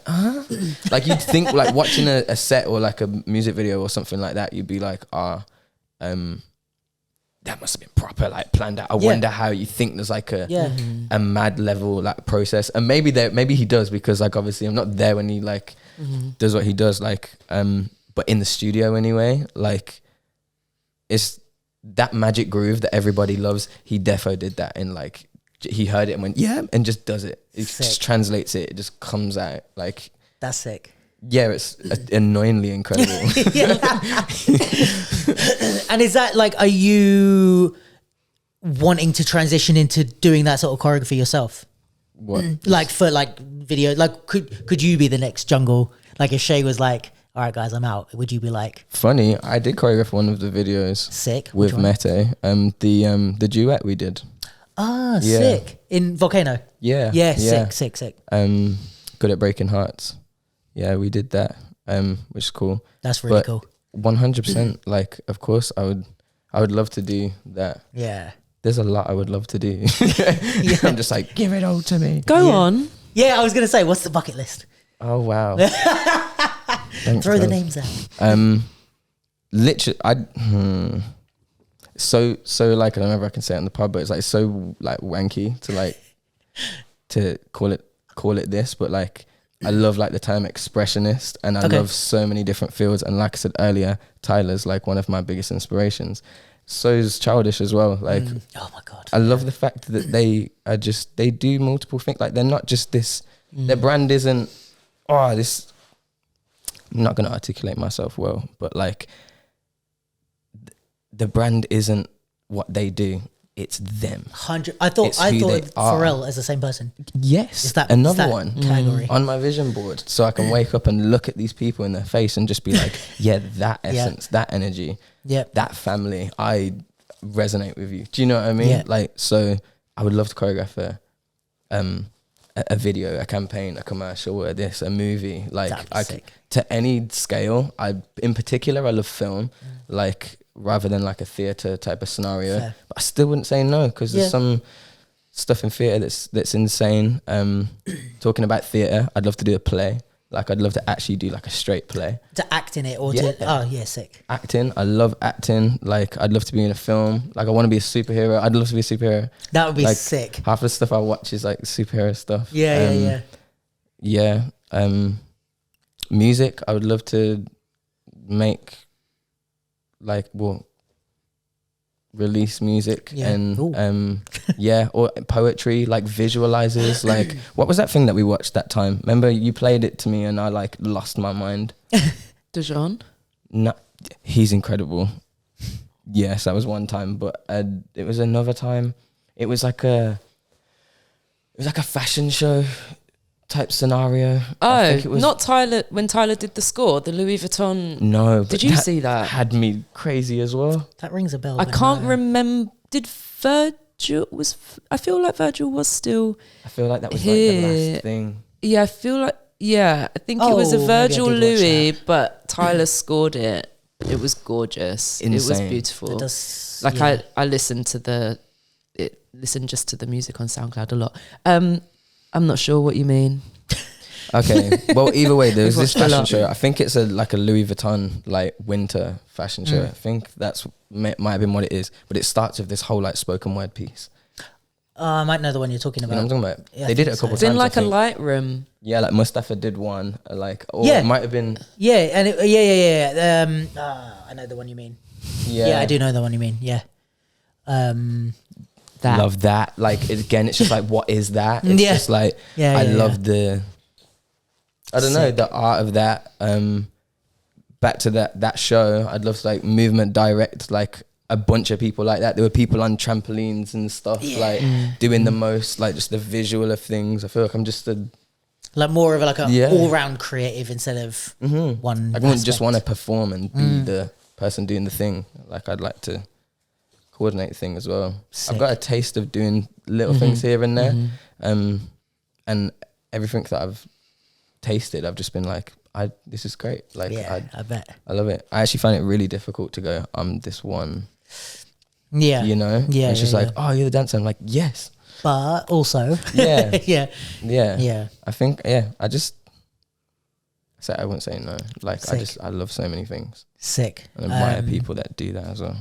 like you'd think like watching a set or like a music video or something like that, you'd be like, that must have been proper like planned out. I wonder how you think there's like a mad level like process, and maybe he does, because like obviously I'm not there when he like does what he does, like but in the studio anyway, like it's that magic groove that everybody loves. He defo did that, and like he heard it and went and just does it. It just translates it. It just comes out like that's sick. Yeah, it's annoyingly incredible. And is that like, are you wanting to transition into doing that sort of choreography yourself? What? Like for like video, like could you be the next Jungle? Like if Shway was like, all right guys, I'm out, would you be like? Funny, I did choreograph one of the videos. Sick. With Mete. The duet we did. Ah, sick. In Volcano. Yeah. Yeah, sick. Good at breaking hearts. Yeah, we did that, which is cool. That's really cool. 100%. Like, of course, I would love to do that. Yeah. There's a lot I would love to do. I'm just like, give it all to me. Go on. Yeah, I was gonna say, what's the bucket list? Oh wow. Thanks, Throw the guys. names out. Literally, so like I don't know if I can say it in the pub, but it's like so like wanky to like to call it this, but like I love like the term expressionist, and I love so many different fields. And like I said earlier, Tyler's like one of my biggest inspirations. So is Childish as well. Like, oh my God, I love the fact that they do multiple things. Like they're not just this. Their brand isn't. This. I'm not gonna articulate myself well, but like the brand isn't what they do. It's them. 100. I thought Pharrell as the same person. Yes, Is that another one category on my vision board, so I can wake up and look at these people in their face and just be like, yeah, that essence, that energy, that family. I resonate with you. Do you know what I mean? Yeah. Like, so I would love to choreograph a video, a campaign, a commercial, a movie. Like, to any scale. In particular, I love film. Like, rather than like a theatre type of scenario. Fair. But I still wouldn't say no, because there's some stuff in theatre that's insane. Talking about theatre, I'd love to do a play. Like I'd love to actually do like a straight play. To act in it or sick. Acting, I love acting. Like I'd love to be in a film. Like I want to be a superhero. I'd love to be a superhero. That would be like, sick. Half the stuff I watch is like superhero stuff. Yeah. Music, I would love to make release music and or poetry, like visualizers. Like what was that thing that we watched that time? Remember you played it to me and I like lost my mind. Dijon? No, he's incredible. Yes, that was one time, but it was another time. It was like a fashion show type scenario. Not Tyler, when Tyler did the score, the Louis Vuitton. No. Did you see that? Had me crazy as well. That rings a bell. I can't remember. Did Virgil I feel like Virgil was still. I feel like that was like the last thing. Yeah, I feel like, I think it was a Virgil Louis, but Tyler scored it. It was gorgeous. Insane. It was beautiful. I listened just to the music on SoundCloud a lot. I'm not sure what you mean. Okay. Well, either way, there was this fashion show. I think it's a Louis Vuitton like winter fashion show. I think that's might have been what it is. But it starts with this whole like spoken word piece. I might know the one you're talking about. You know what I'm talking about? Yeah, they did it a couple times. It's in like a light room. Yeah, like Mustafa did one. It might have been. Yeah, and I know the one you mean. Yeah, I do know the one you mean. Yeah. Love that. Like again, it's just like, what is that? It's just like I love the. I don't know, the art of that. Back to that show, I'd love to like movement direct like a bunch of people like that. There were people on trampolines and stuff like doing the most, like just the visual of things. I feel like I'm just more of a all round creative instead of one. I wouldn't just want to perform and be the person doing the thing. Like I'd like to coordinate thing as well. Sick. I've got a taste of doing little things here and there, and everything that I've tasted, I've just been like, this is great. Like, Yeah, I bet. I love it. I actually find it really difficult to go, I'm this one. Yeah. You know? Yeah. It's just like, oh, you're the dancer. I'm like, yes. But also. Yeah. Yeah. Yeah. Yeah. I think, I wouldn't say no. Like, Sick. I love so many things. Sick. And admire people that do that as well.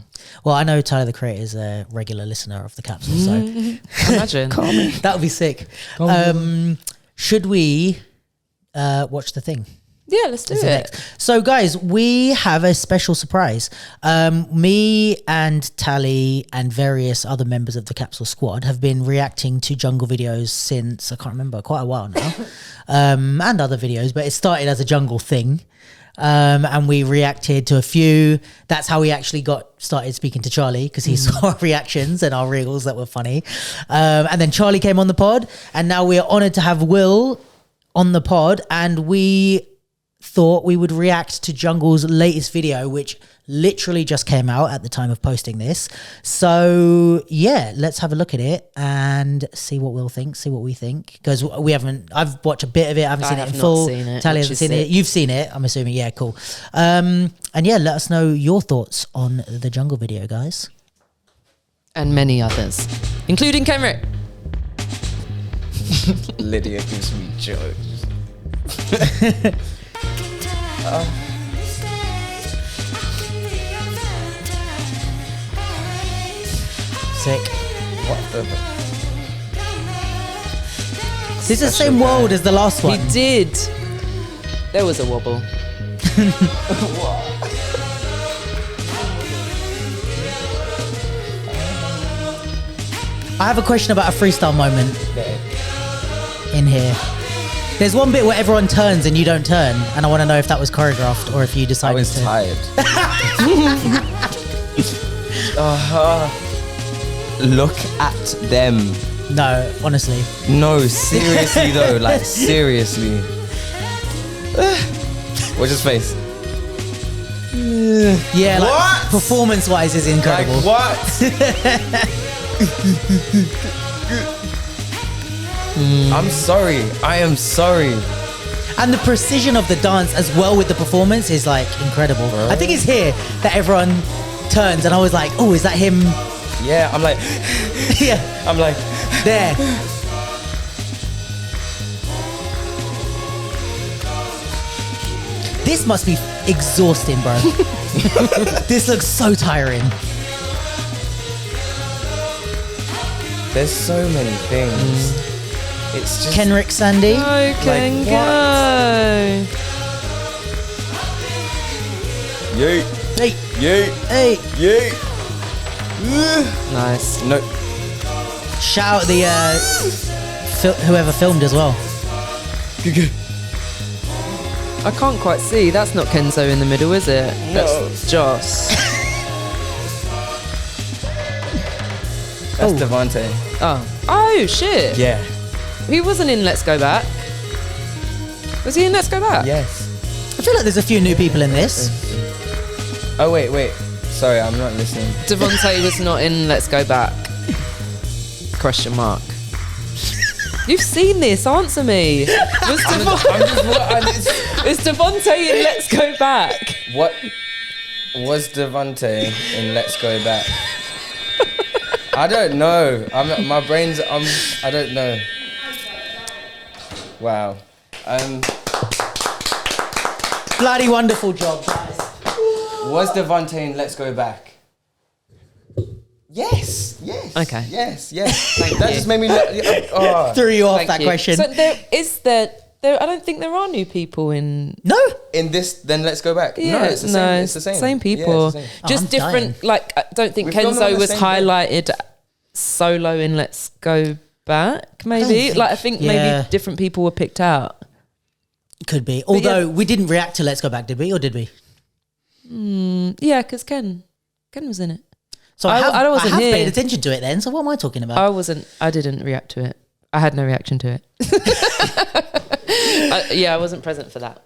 Well, I know Tyler, the Creator, is a regular listener of the Capsule, so Imagine. that would be sick. Should we watch the thing? Yeah, let's do it. So, guys, we have a special surprise. Me and Tally and various other members of the Capsule squad have been reacting to jungle videos since, I can't remember, quite a while now, and other videos, but it started as a jungle thing. And we reacted to a few. That's how we actually started speaking to Charlie, because he saw our reactions and our reels that were funny. And then Charlie came on the pod, and now we are honored to have Will on the pod, and we thought we would react to Jungle's latest video, which literally just came out at the time of posting this. So yeah, let's have a look at it and see what Will thinks, see what we think, because I've watched a bit of it, I haven't seen it in full. Tally hasn't seen it. You've seen it, I'm assuming. Yeah, cool. And yeah, let us know your thoughts on the Jungle video, guys. And many others, including Kenrick. Lydia gives me jokes. Sick. What the? This is the same world as the last one. He did. There was a wobble. I have a question about a freestyle moment in here. There's one bit where everyone turns and you don't turn, and I want to know if that was choreographed or if you decided I was to. tired. Look at them. No, honestly. No, seriously though, like seriously. What's his face? Yeah, like What? performance-wise is incredible. Like what? I'm sorry. I am sorry. And the precision of the dance as well with the performance is like incredible. I think it's here that everyone turns and I was like, oh, is that him? Yeah, I'm like, Yeah, I'm like, there. This must be exhausting, bro. This looks so tiring. there's so many things. It's just Kenrick Sandy. Go, Ken, what? go. Yeet, Hey, yeet, hey. yeet. Nice. No, Shout out the whoever filmed as well. I can't quite see. That's not Kenzo in the middle, is it? No. That's Joss. that's Devante. Oh, shit. Yeah. He wasn't in Let's Go Back. Was he in Let's Go Back? Yes. I feel like there's a few new people in this. Oh wait. Sorry, I'm not listening. Devontae was not in Let's Go Back. Question mark. You've seen this, answer me. Is Devontae in Let's Go Back? What was Devante in Let's Go Back? I don't know. My brain's. I don't know. Wow. Bloody wonderful job, guys. Was Devante in Let's Go Back? Yes. Okay. Yes. That just made me. Threw you off Thank that you. question. So I don't think there are new people in. No. In this, then Let's Go Back. Yeah, No, it's the same. It's the same. Same people. Yeah, it's the same. Just I'm different. dying. Like, I don't think We've done them on Kenzo the was same day. highlighted solo in Let's Go Back. Maybe. think- I think yeah. maybe different people were picked out. Could be. Although we didn't react to Let's Go Back, did we? Or did we? Yeah, because Ken was in it. So I I wasn't have here. paid attention to it then. So what am I talking about? I didn't react to it. I had no reaction to it. I wasn't present for that.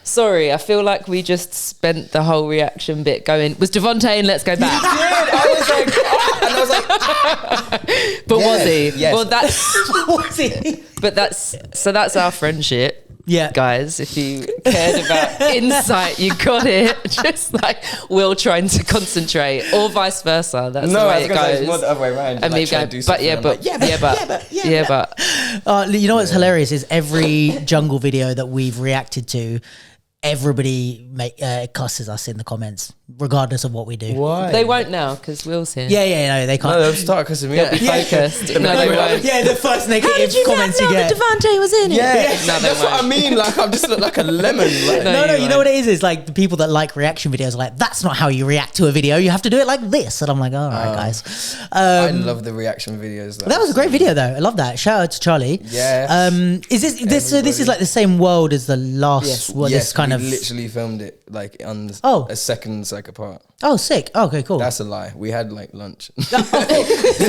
Sorry, I feel like we just spent the whole reaction bit going, was Devontae in Let's Go Back? I was like, But was Yes, he? yes. Well, that's, Was it? but that's our friendship. Yeah. guys. If you cared about insight, you got it. Just like Will trying to concentrate, or vice versa. That's the way it goes. It's more the other way around. And me going, but You know what's hilarious is every jungle video that we've reacted to, everybody cusses us in the comments, regardless of what we do. Why? they won't now because Will's here. Yeah, no, they can't. No, they'll start cussing me out. Be focused. No, they won't. Yeah, the first negative comments you get. Devante was in Yeah, No, they that's what I won't. mean. Like, I just look like a lemon. Like, No, you you know what it is? It's like the people that like reaction videos are like, that's not how you react to a video. You have to do it like this. And I'm like, all right, guys. I love the reaction videos. That was a great video, though. I love that. Shout out to Charlie. Yes. Is this so? This is like the same world as the last. Yes. Well, this kind we of. literally filmed it like on Oh. a second like apart. Oh, sick. Okay, cool. That's a lie. We had like lunch. So,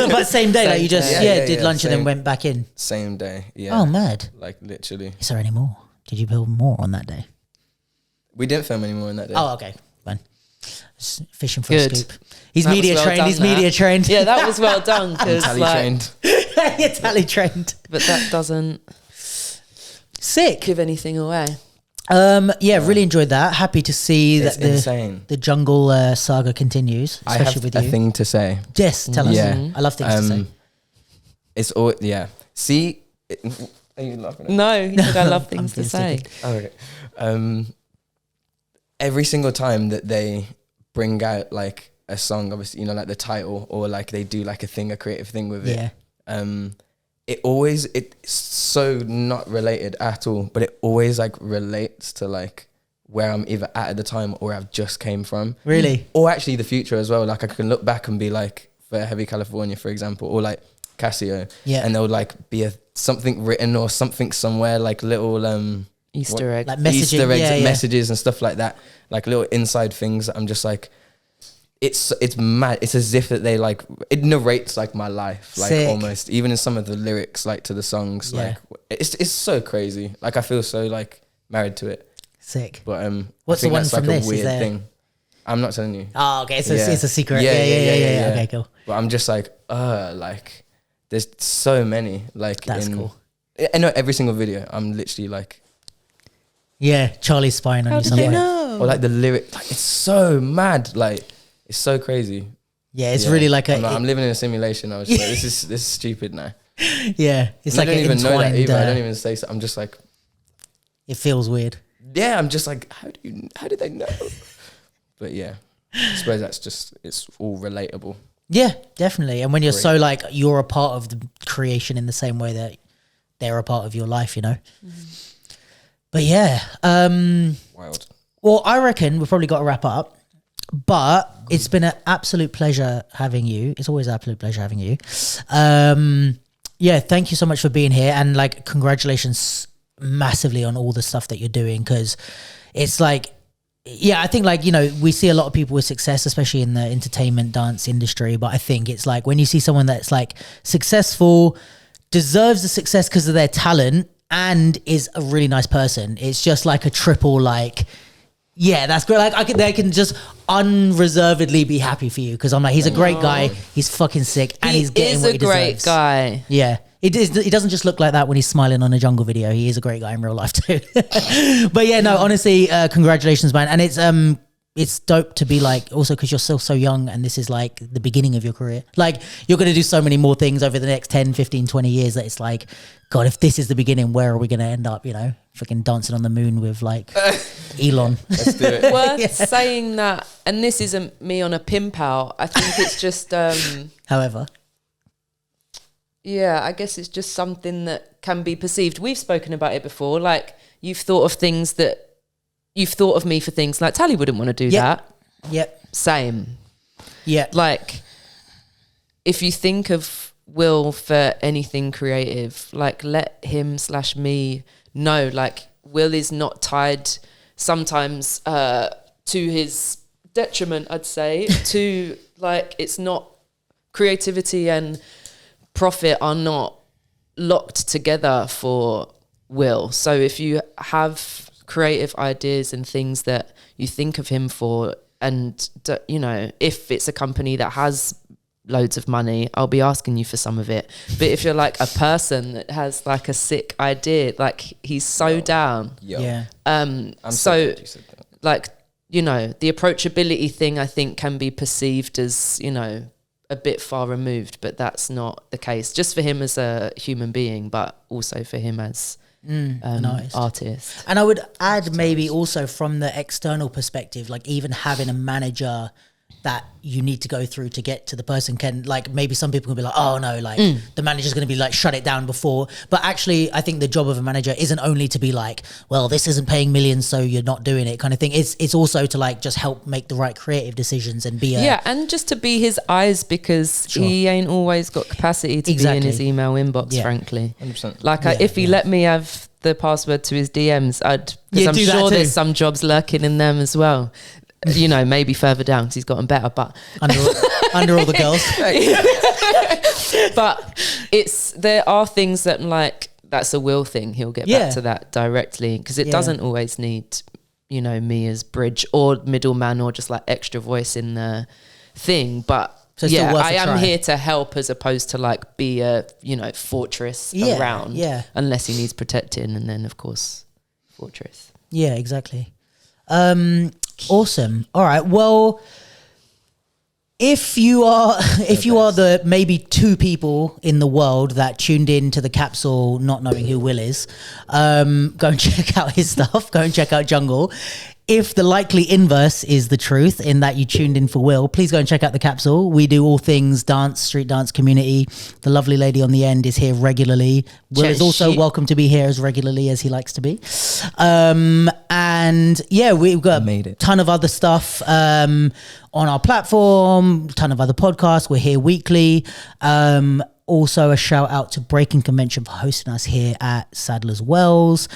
but same day, like you just did lunch and then same. went back in. Same day. Yeah. Oh, mad. Like literally. Is there any more? Did you build more on that day? We didn't film anymore in that day. Oh, okay, fine. Just fishing for Good. a scoop. He's That was media well trained. done, He's that. media trained. Yeah, that was well done. Because Tally like, trained. You're tally trained. but that doesn't Sick. give anything away. Really enjoyed that. Happy to see It's that the insane. the jungle saga continues, I especially have with a you. thing to say. Yes, tell us. Yeah. I love things to say. It's all See, are you laughing? At No, he said I love things to being say. stupid. Oh, okay. Every single time that they bring out like a song, obviously, you know, like the title, or like they do like a creative thing with it. Yeah. It's so not related at all, but it always like relates to like where I'm either at the time or I've just came from. Really? Or actually the future as well. Like I can look back and be like, for Heavy California, for example, or like Casio. Yeah. And there'll like be something written or something somewhere, like little Easter egg. Like messaging. Easter eggs, yeah. messages and stuff like that. Like little inside things that I'm just like, it's mad. It's as if that they like, it narrates like my life, like Sick. almost, even in some of the lyrics, like to the songs. Yeah. Like it's so crazy. Like I feel so like married to it. Sick. But What's I the think one that's from like this? a Is weird there- thing. I'm not telling you. Oh, okay. So Yeah. it's a secret. Yeah, Yeah. Okay, cool. But I'm just like, like there's so many. Like That's cool. I know every single video. I'm literally like, Yeah, Charlie's spying on How you did somewhere. you know? or like the lyric. Like it's so mad. Like it's so crazy. Yeah, it's Yeah. really like I'm living in a simulation. I was just like, this is stupid now. yeah, it's And like I don't an even know that entwined. either. I don't even say so. I'm just like, It feels weird. yeah. I'm just like, how did they know? But yeah, I suppose it's all relatable. Yeah, definitely. And when you're Great. so like you're a part of the creation in the same way that they're a part of your life, you know. But yeah, Wild. well, I reckon we've probably got to wrap up. But it's been an absolute pleasure having you. It's always an absolute pleasure having you. Yeah, thank you so much for being here, and like congratulations massively on all the stuff that you're doing, because it's like, yeah, I think like, you know, we see a lot of people with success, especially in the entertainment dance industry, but I think it's like when you see someone that's like successful, deserves the success because of their talent, and is a really nice person, it's just like a triple like, yeah, that's great. Like they can just unreservedly be happy for you, because I'm like, he's a great guy, he's fucking sick, and he's getting what he deserves. He is a great guy. Yeah. He doesn't just look like that when he's smiling on a jungle video. He is a great guy in real life too. But yeah, no, honestly, congratulations, man. And it's dope to be like, also because you're still so young and this is like the beginning of your career. Like you're going to do so many more things over the next 10, 15, 20 years that it's like, God, if this is the beginning, where are we going to end up, you know? Fucking dancing on the moon with like Elon. Let's do it. Worth saying that, and this isn't me on a pimp out. I think it's just, However. yeah, I guess it's just something that can be perceived. We've spoken about it before. Like you've thought of me for things like Tally wouldn't want to do that. Yep. Same. Yeah. Like if you think of Will for anything creative, like let him/me know, like Will is not tied sometimes to his detriment, I'd say, to like, it's not, creativity and profit are not locked together for Will. So if you have creative ideas and things that you think of him for, and you know, if it's a company that has loads of money, I'll be asking you for some of it. But if you're like a person that has like a sick idea, like he's so down. Yeah. I'm so glad you said that. like, you know, the approachability thing I think can be perceived as, you know, a bit far removed, but that's not the case. Just for him as a human being, but also for him as an artist. And I would add maybe also from the external perspective, like even having a manager that you need to go through to get to the person can, like, maybe some people can be like, oh no, like the manager's going to be like, shut it down before. But actually, I think the job of a manager isn't only to be like, well, this isn't paying millions, so you're not doing it kind of thing. It's also to like just help make the right creative decisions and be and just to be his eyes, because he ain't always got capacity to be in his email inbox, frankly. 100%. Like if he let me have the password to his DMs, because I'm sure there's some jobs lurking in them as well. You know, maybe further down because he's gotten better, but under all the girls. But there are things that like, that's a Will thing. He'll get back to that directly, because it doesn't always need, you know, me as bridge or middleman or just like extra voice in the thing. But So I am here to help as opposed to like be a, you know, fortress around. Yeah. Unless he needs protecting, and then of course, fortress. Yeah, exactly. Awesome. All right. Well, if you are the maybe 2 people in the world that tuned in to the Capsule not knowing who Will is, go and check out his stuff. Go and check out Jungle. If the likely inverse is the truth, in that you tuned in for Will, please go and check out the Capsule. We do all things dance, street dance community. The lovely lady on the end is here regularly. Will is also welcome to be here as regularly as he likes to be. And yeah, we've got a ton of other stuff on our platform, ton of other podcasts. We're here weekly. Also a shout out to Breaking Convention for hosting us here at Sadler's Wells.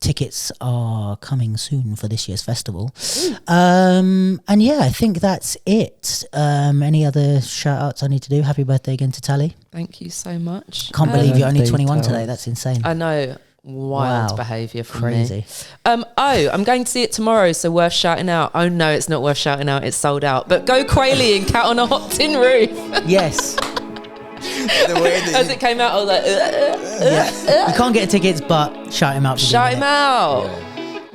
Tickets are coming soon for this year's festival. And yeah, I think that's it. Any other shout outs I need to do? Happy birthday again to Tally. Thank you so much. Can't believe you're only 21 today. That's insane. I know. Wild behaviour from Crazy. me. I'm going to see it tomorrow, so worth shouting out. Oh no, it's not worth shouting out. It's sold out. But go Quayle and Cat on a Hot Tin Roof. Yes. As it came out, I was like, You can't get tickets, but shout him out. Shout him out.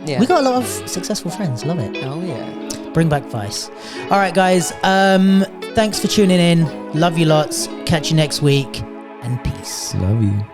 Yeah. We got a lot of successful friends. Love it. Oh yeah. Bring back Vice. All right, guys. Thanks for tuning in. Love you lots. Catch you next week. And peace. Love you.